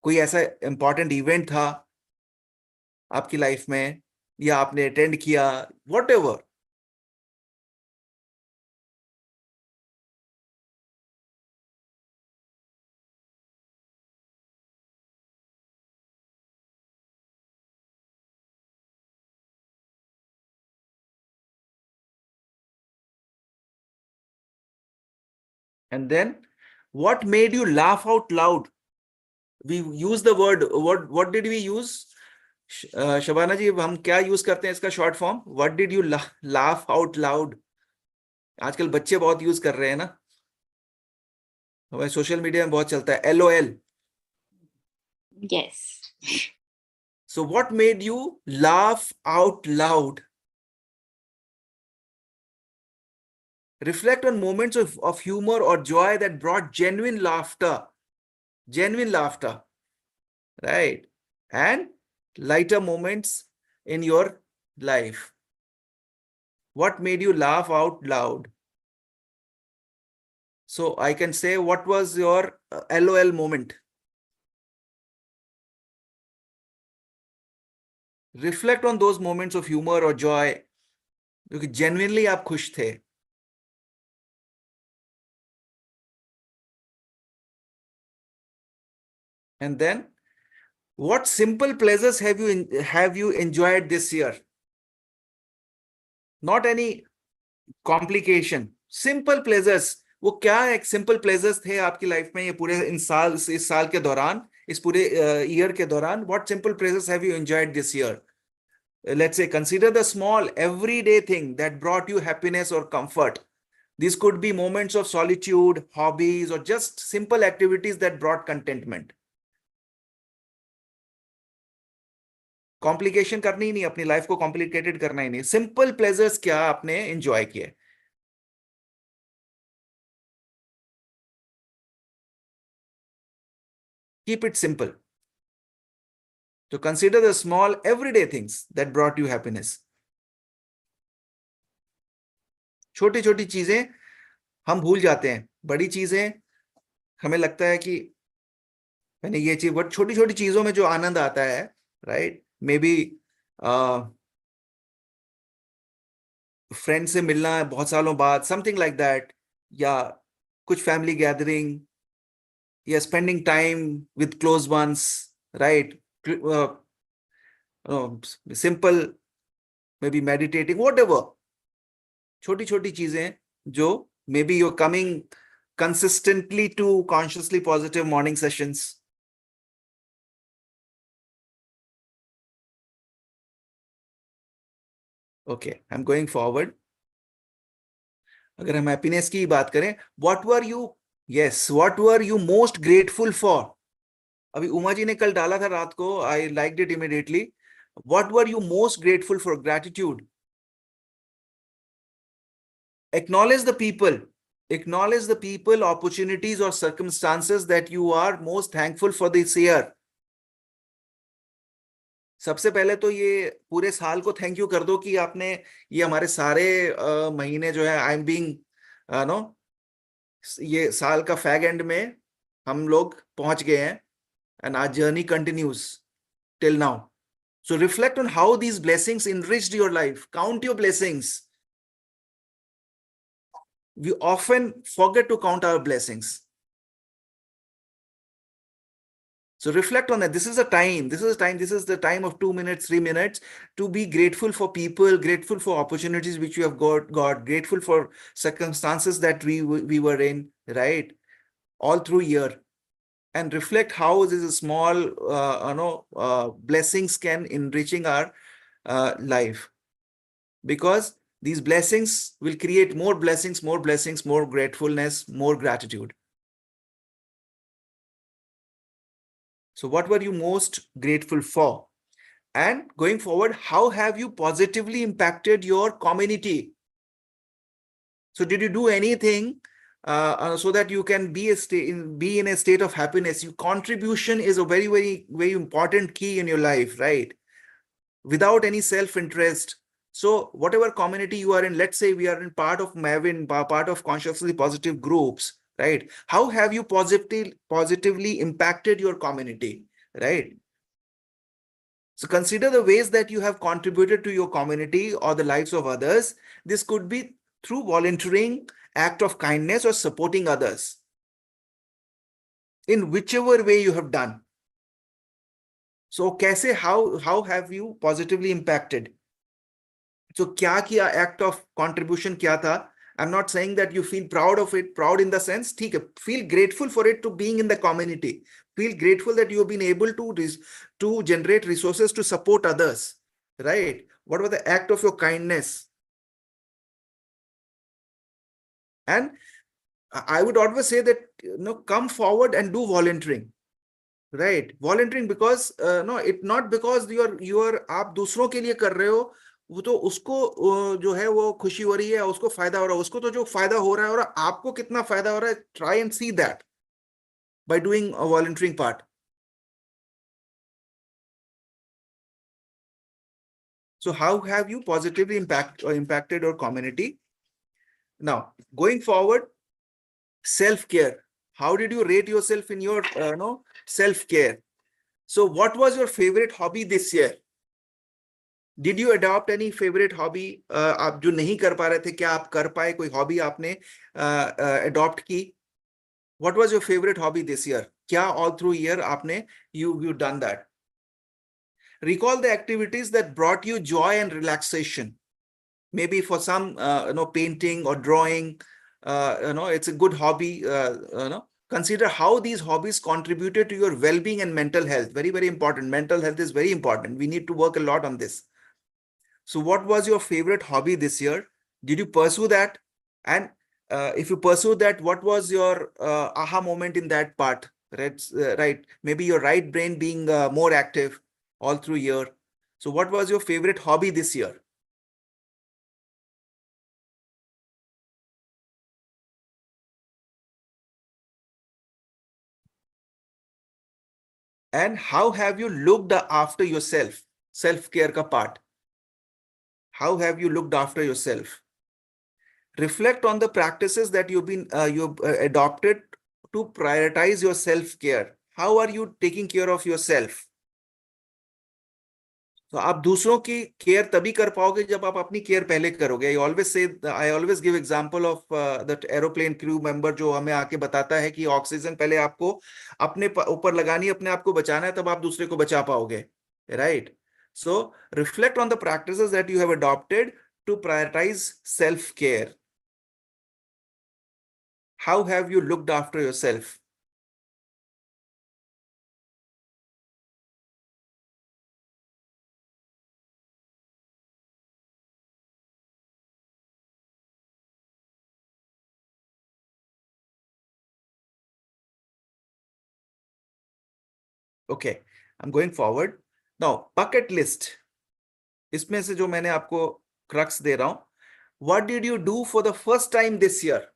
कोई ऐसा important event था आपकी लाइफ में, या आपने attend किया, whatever. And then, what made you laugh out loud? We use the word, what did we use? Shabana जी, हम क्या यूज करते हैं इसका short form? What did you laugh out loud? आजकल बच्चे बहुत यूज कर रहे हैं ना, हमारे सोशल मीडिया में बहुत चलता है LOL. Yes. So what made you laugh out loud? Reflect on moments of humor or joy that brought genuine laughter, right? And lighter moments in your life. What made you laugh out loud? So I can say, what was your LOL moment? Reflect on those moments of humor or joy, because genuinely आप खुश थे. And then, what simple pleasures have you enjoyed this year? Not any complication. Simple pleasures. वो क्या एक simple pleasures थे आपकी life में ये पूरे इस साल के दौरान, इस पूरे year के दौरान? What simple pleasures have you enjoyed this year? Let's say, consider the small everyday thing that brought you happiness or comfort. These could be moments of solitude, hobbies, or just simple activities that brought contentment. Complication करनी ही नहीं, अपनी life को complicated करना ही नहीं. Simple pleasures क्या आपने enjoy किए? Keep it simple. So consider the small everyday things that brought you happiness. छोटी छोटी चीजें हम भूल जाते हैं, बड़ी चीजें हमें लगता है कि मैंने ये चीज, बट छोटी छोटी चीजों में जो आनंद आता है, राइट? मे बी फ्रेंड से मिलना है बहुत सालों बाद, समथिंग लाइक दैट, या कुछ फैमिली गैदरिंग, या spending time with close ones, right? Simple, may be meditating, whatever. छोटी छोटी चीजें जो may be you're coming consistently to consciously positive morning sessions. Okay, I'm going forward. अगर हम हैप्पीनेस की बात करें, what were you most grateful for? अभी उमा जी ने कल डाला था रात को, I liked it immediately. What were you most grateful for? Gratitude. Acknowledge the people. Acknowledge the people, opportunities, or circumstances that you are most thankful for this year. सबसे पहले तो ये पूरे साल को थैंक यू कर दो कि आपने ये हमारे सारे महीने जो है आई एम बीइंग नो ये साल का फैग एंड में हम लोग पहुंच गए हैं and our journey continues till now. So reflect on how these blessings enriched your life. Count your blessings. We often forget to count our blessings. So reflect on that. This is a time. This is a time. This is the time of 2 minutes, 3 minutes to be grateful for people, grateful for opportunities which you have got, grateful for circumstances that we were in, right? All through year. And reflect how these small, blessings can enriching our life. Because these blessings will create more blessings, more gratefulness, more gratitude. So what were you most grateful for? And going forward, how have you positively impacted your community? So did you do anything so that you can be in a state of happiness? Your contribution is a very, very, very important key in your life, right? Without any self-interest. So whatever community you are in, let's say we are in part of Mavin, part of consciously positive groups, right? How have you positively impacted your community, right? So consider the ways that you have contributed to your community or the lives of others. This could be through volunteering, act of kindness, or supporting others. In whichever way you have done. So how have you positively impacted? So kya kiya act of contribution kya tha? I'm not saying that you feel proud of it, proud in the sense, feel grateful for it to being in the community. Feel grateful that you have been able to generate resources to support others, right? What was the act of your kindness? And I would always say that, come forward and do volunteering. Right, volunteering because not because आप दूसरों के लिए कर रहे हो, वो तो उसको जो है वो खुशी हो रही है, उसको फायदा हो रहा है, उसको तो जो फायदा हो रहा है और आपको कितना फायदा हो रहा है, try and see that by doing a volunteering part. So how have you positively impacted your community? Now going forward, self-care. How did you rate yourself in your self-care? So what was your favorite hobby this year? Did you adopt any favorite hobby? आप जो नहीं कर पा रहे थे, क्या आप कर पाए? कोई hobby आपने adopt की? What was your favorite hobby this year? क्या all through year आपने you done that? Recall the activities that brought you joy and relaxation. Maybe for some, painting or drawing, it's a good hobby. Consider how these hobbies contributed to your well-being and mental health. Very, very important. Mental health is very important. We need to work a lot on this. So what was your favorite hobby this year? Did you pursue that? And if you pursue that, what was your aha moment in that part? Right. Maybe your right brain being more active all through year. So what was your favorite hobby this year? And how have you looked after yourself? Self-care ka part. How have you looked after yourself? Reflect on the practices that you've adopted to prioritize your self-care. How are you taking care of yourself? तो आप दूसरों की care तभी कर पाओगे जब आप अपनी केयर पहले करोगे. I always give example of that aeroplane crew member जो हमें आके बताता है कि ऑक्सीजन पहले आपको अपने ऊपर लगानी है, अपने आप को बचाना है, तब आप दूसरे को बचा पाओगे, right? So reflect on the practices that you have adopted to prioritise self care. How have you looked after yourself? Okay, I'm going forward. Now, bucket list. इसमें से जो मैंने आपको क्रक्स दे रहा हूं, what did you do for the first time this year?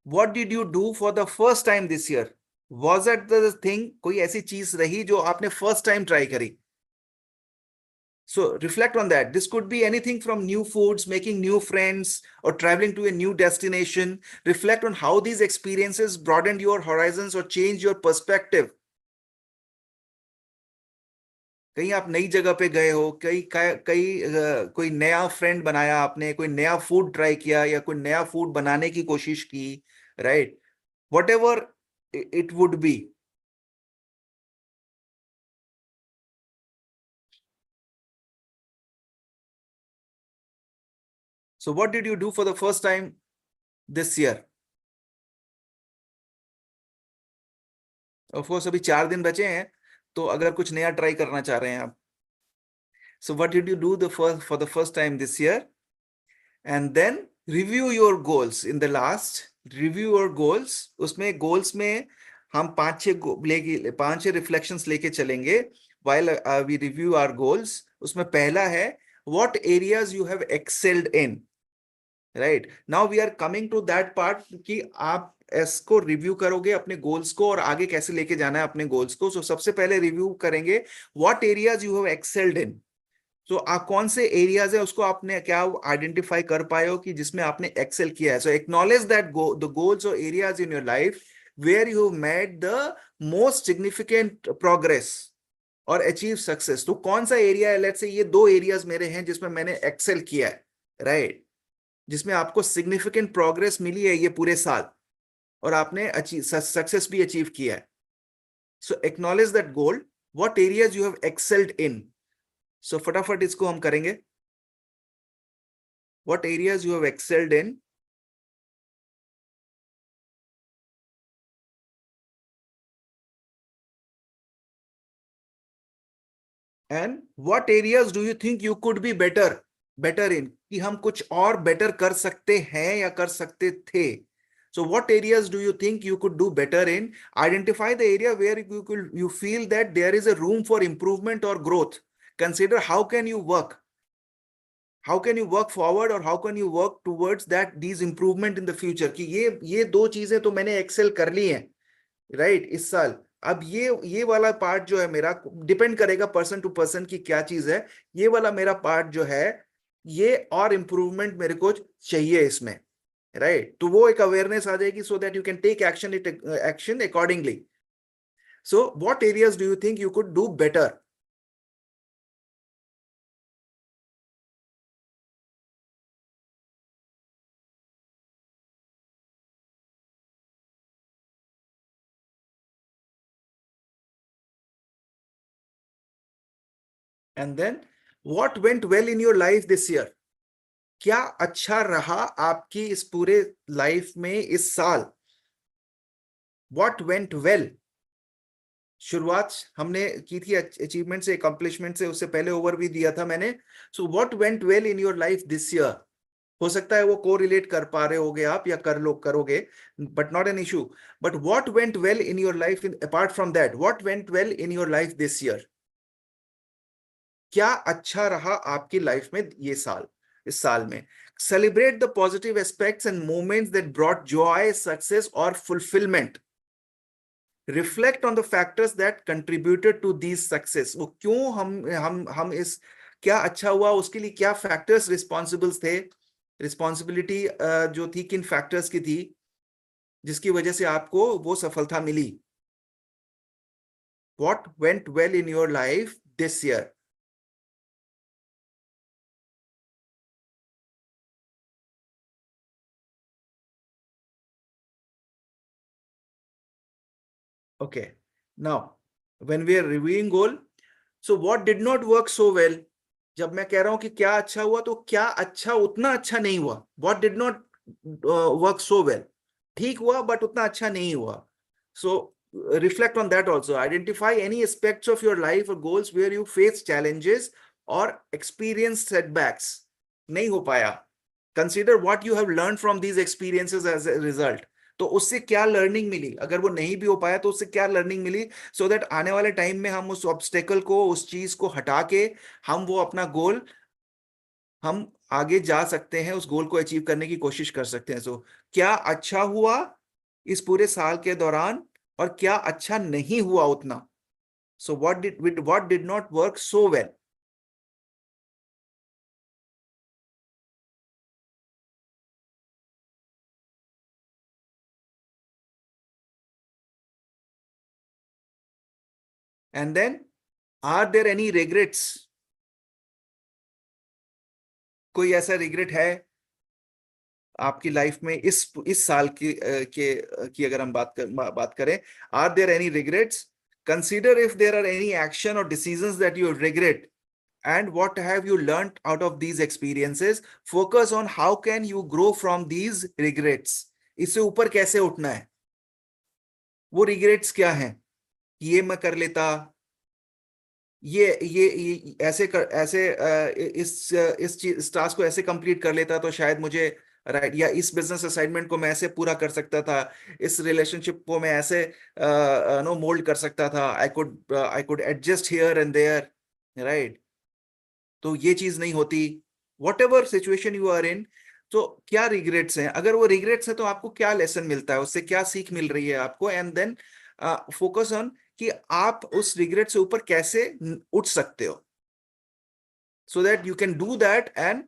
What did you do for the first time this year? Was it the thing, कोई ऐसी चीज रही जो आपने फर्स्ट टाइम ट्राई करी? So reflect on that. This could be anything from new foods, making new friends, or traveling to a new destination. Reflect on how these experiences broadened your horizons or changed your perspective. कहीं आप नई जगह पे गए हो, कोई नया friend बनाया आपने, कोई नया फूड ट्राई किया या कोई नया फूड बनाने की कोशिश की, right? Whatever it would be. So what did you do for the first time this year? Of course, अभी 4 दिन बचे हैं, तो अगर कुछ नया ट्राई करना चाह रहे हैं आप. So what did you do for the first time this year? And then review your goals in the last. Review your goals. उसमें goals में हम 5-6 reflections लेके चलेंगे while we review our goals. उसमें पहला है what areas you have excelled in. Right. Now we are coming to that part कि आप इसको रिव्यू करोगे अपने गोल्स को और आगे कैसे लेके जाना है अपने गोल्स को. सो सबसे पहले रिव्यू करेंगे what areas you have excelled इन. तो आप कौन से एरियाज है उसको आपने क्या आइडेंटिफाई कर पाए हो कि जिसमें आपने एक्सेल किया है. So acknowledge that the goals और areas in your life where you have made the most significant progress और अचीव सक्सेस. तो कौन सा एरिया है? लेट्स से ये 2 एरियाज मेरे हैं जिसमें मैंने एक्सेल किया है, राइट? जिसमें आपको सिग्निफिकेंट प्रोग्रेस मिली है ये पूरे साल और आपने सक्सेस भी अचीव किया है. So acknowledge that goal. What areas you have excelled in. So फटाफट इसको हम करेंगे. What areas you have excelled in. And what areas do you think you could be better in, कि हम कुछ और बेटर कर सकते हैं या कर सकते थे. So what areas do you think you could do better in? Identify the area where you feel that there is a room for improvement or growth. Consider how can you work? How can you work forward or how can you work towards that these improvement in the future? कि ये 2 चीजें तो मैंने Excel कर ली हैं, right, इस साल. अब ये वाला पार्ट जो है मेरा डिपेंड करेगा पर्सन टू पर्सन की क्या चीज है. ये वाला मेरा पार्ट जो है ये और इंप्रूवमेंट मेरे को चाहिए इसमें, राइट? तो वो एक अवेयरनेस आ जाएगी so that you can take action accordingly. So what areas do you think you could do better. And then what went well in your life this year? क्या अच्छा रहा आपकी इस पूरे लाइफ में इस साल? What went well? शुरुआत हमने की थी अचीवमेंट से, अकम्प्लिशमेंट से, उससे पहले ओवर भी दिया था मैंने. So what went well in your life this year. हो सकता है वो कोरिलेट कर पा रहे होगे आप या करोगे, but not an issue. But what went well in your life apart from that, what went well in your life this year. क्या अच्छा रहा आपकी लाइफ में ये साल, इस साल में. Celebrate the positive aspects and moments that brought joy, success और fulfilment. Reflect on the factors that contributed to these success. वो क्यों हम इस क्या अच्छा हुआ उसके लिए क्या फैक्टर्स रिस्पॉन्सिबल्स थे, रिस्पॉन्सिबिलिटी जो थी किन फैक्टर्स की थी जिसकी वजह से आपको वो सफलता मिली. What went well in your life this year. Okay, now when we are reviewing goal, so what did not work so well. जब मैं कह रहा हूं कि क्या अच्छा हुआ तो क्या अच्छा उतना अच्छा नहीं हुआ. What did not work so well. ठीक हुआ but उतना अच्छा नहीं हुआ. So reflect on that also. Identify any aspects of your life or goals where you face challenges or experience setbacks. नहीं हो पाया. Consider what you have learned from these experiences as a result. तो उससे क्या learning मिली, अगर वो नहीं भी हो पाया तो उससे क्या लर्निंग मिली, सो दैट आने वाले टाइम में हम उस ऑब्स्टेकल को, उस चीज को हटा के हम वो अपना गोल, हम आगे जा सकते हैं, उस गोल को अचीव करने की कोशिश कर सकते हैं। सो क्या अच्छा हुआ इस पूरे साल के दौरान और क्या अच्छा नहीं हुआ उतना, so what did not work so well. And then are there any regrets, कोई ऐसा रिग्रेट है आपकी लाइफ में इस साल की अगर हम बात करें, are there any regrets, consider if there are any action और decisions that you regret and what have you learned out of these experiences, focus on how can you grow from these regrets, इससे ऊपर कैसे उठना है, वो regrets क्या हैं, ये मैं कर लेता, ये इस टास्क को ऐसे कंप्लीट कर लेता तो शायद मुझे, राइट, या इस बिजनेस असाइनमेंट को मैं ऐसे पूरा कर सकता था, इस रिलेशनशिप को मैं ऐसे नो मोल्ड कर सकता था, I could adjust here and there, right. तो ये चीज नहीं होती, whatever situation you are in. तो क्या रिग्रेट्स हैं, अगर वो रिग्रेट्स है तो आपको क्या लेसन मिलता है, उससे क्या सीख मिल रही है आपको, एंड देन फोकस ऑन कि आप उस रिग्रेट से ऊपर कैसे उठ सकते हो, सो that you can do that and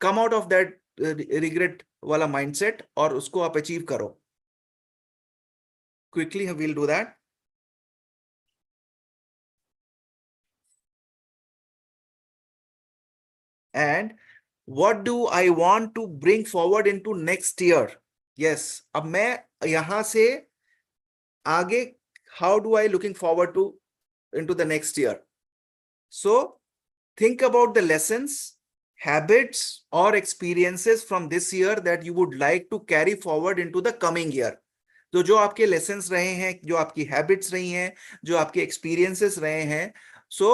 come out of that regret वाला माइंडसेट और उसको आप अचीव करो। Quickly will do that. And what do I want to bring forward into next year? Yes, अब मैं यहां से आगे, how do I looking forward to into the next year? So think about the lessons, habits or experiences from this year that you would like to carry forward into the coming year. तो जो आपके lessons रहे हैं, जो आपकी habits रही हैं, जो आपके experiences रहे हैं, so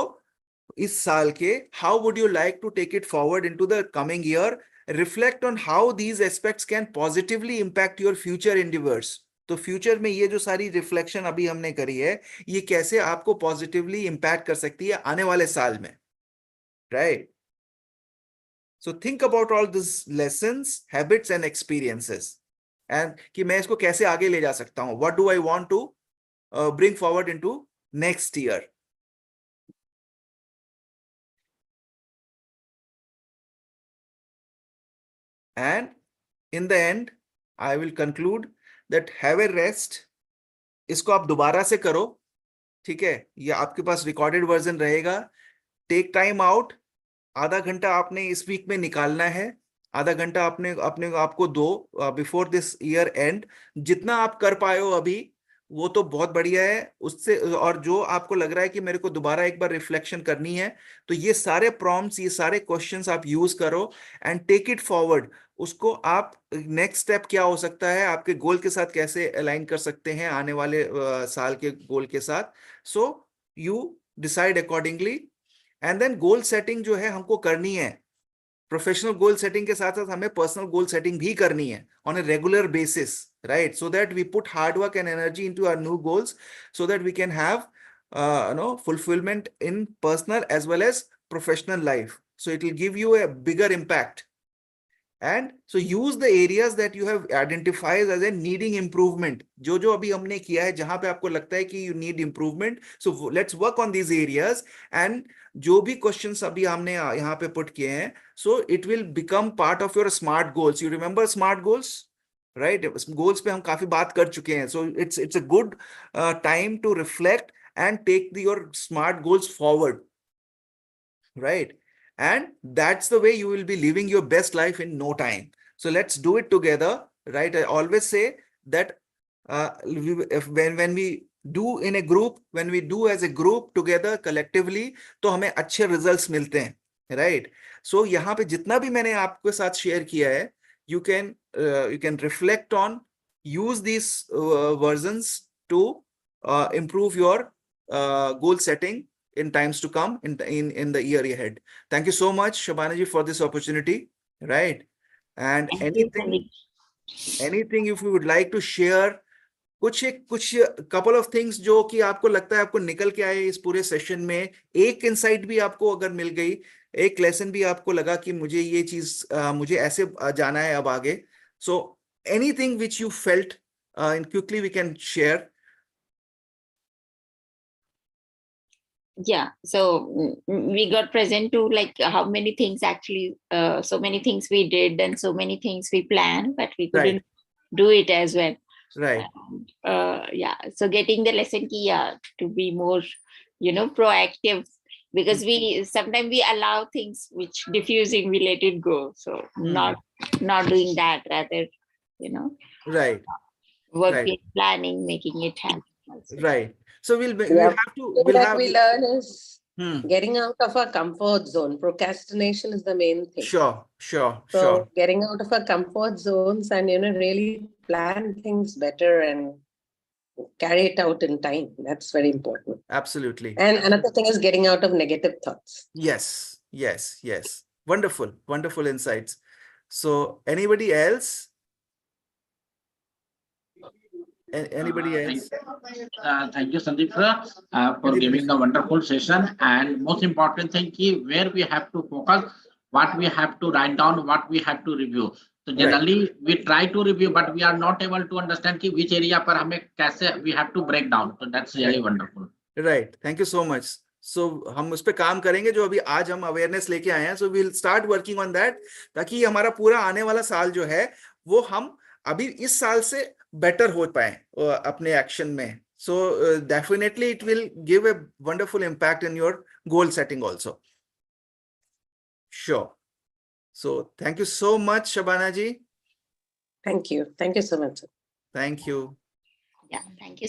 इस साल के how would you like to take it forward into the coming year? Reflect on how these aspects can positively impact your future endeavors. तो फ्यूचर में ये जो सारी रिफ्लेक्शन अभी हमने करी है, ये कैसे आपको पॉजिटिवली इंपैक्ट कर सकती है आने वाले साल में, right. So think about all this lessons, habits and experiences, and कि मैं इसको कैसे आगे ले जा सकता हूं, what do I want to bring forward into next year. And in the end, I will conclude that have a rest. इसको आप दोबारा से करो, ठीक है, ये आपके पास रिकॉर्डेड वर्जन रहेगा। टेक टाइम आउट, आधा घंटा आपने इस वीक में निकालना है, आधा घंटा अपने अपने आपको दो बिफोर दिस ईयर एंड। जितना आप कर पाए हो अभी वो तो बहुत बढ़िया है, उससे और जो आपको लग रहा है कि मेरे को दोबारा एक बार रिफ्लेक्शन करनी है, तो ये सारे प्रॉम्प्ट्स, ये सारे क्वेश्चंस आप यूज करो एंड टेक इट फॉरवर्ड। उसको आप नेक्स्ट स्टेप क्या हो सकता है, आपके गोल के साथ कैसे अलाइन कर सकते हैं आने वाले साल के गोल के साथ, so you decide accordingly. And then goal setting जो है हमको करनी है, प्रोफेशनल गोल सेटिंग के साथ साथ हमें पर्सनल गोल सेटिंग भी करनी है on a regular basis, right, so that we put hard work and energy into our new goals, so that we can have fulfillment in personal as well as professional life, so it will give you a bigger impact. And so use the areas that you have identified as a needing improvement. जो जो अभी हमने किया है जहां पे आपको लगता है कि you need improvement, so let's work on these areas. And जो भी questions अभी हमने यहाँ पे put किए हैं, so it will become part of your smart goals. You remember smart goals, right? Goals पे हम काफी बात कर चुके हैं, so it's a good time to reflect and take your smart goals forward, right? And that's the way you will be living your best life in no time. So let's do it together, right? I always say that when we do in a group, when we do as a group together collectively, तो हमें अच्छे results मिलते हैं, right? So यहाँ पे जितना भी मैंने आपके साथ share किया है, you can reflect on, use these versions to improve your goal setting in times to come, in the year ahead. Thank you so much, Shabana ji, for this opportunity, right? And Thank you, anything, Sandeep. Anything if you would like to share, कुछ couple of things जो कि आपको लगता है आपको निकल के आए इस पूरे सेशन में, एक इंसाइट भी आपको अगर मिल गई, एक लेसन भी आपको लगा कि मुझे ये चीज मुझे ऐसे जाना है अब आगे. So anything which you felt and quickly we can share. Yeah, so we got present to like how many things actually, so many things we did and so many things we planned, but we couldn't do it as well. Right. Yeah, so getting the lesson key, to be more, proactive, because we sometimes we allow things which diffusing, we let it go. So not doing that, rather, Right. working, planning, making it happen. Also. Right. So we'll Yeah, have to thing we'll that have we learn is Hmm. getting out of our comfort zone. Procrastination is the main thing. Sure. So getting out of our comfort zones and really plan things better and carry it out in time. That's very important. Absolutely. And another thing is getting out of negative thoughts. Yes. Wonderful insights. So anybody else? Anybody else? Thank you, Sandeep, for giving a wonderful session. And most important thing is where we have to focus, what we have to write down, what we have to review. So generally we try to review, but we are not able to understand ki which area par hame kaise we have to break down. So that's really wonderful. Right. Thank you so much. So हम उस पे काम करेंगे जो अभी आज हम awareness लेके आए हैं. So we'll start working on that ताकि हमारा पूरा आने वाला साल जो है वो हम अभी इस साल से बेटर हो पाए अपने एक्शन में. So definitely it will give a wonderful impact in your goal setting also. Sure. So thank you so much, Shabana ji. Thank you. Thank you so much. Thank you. Yeah, thank you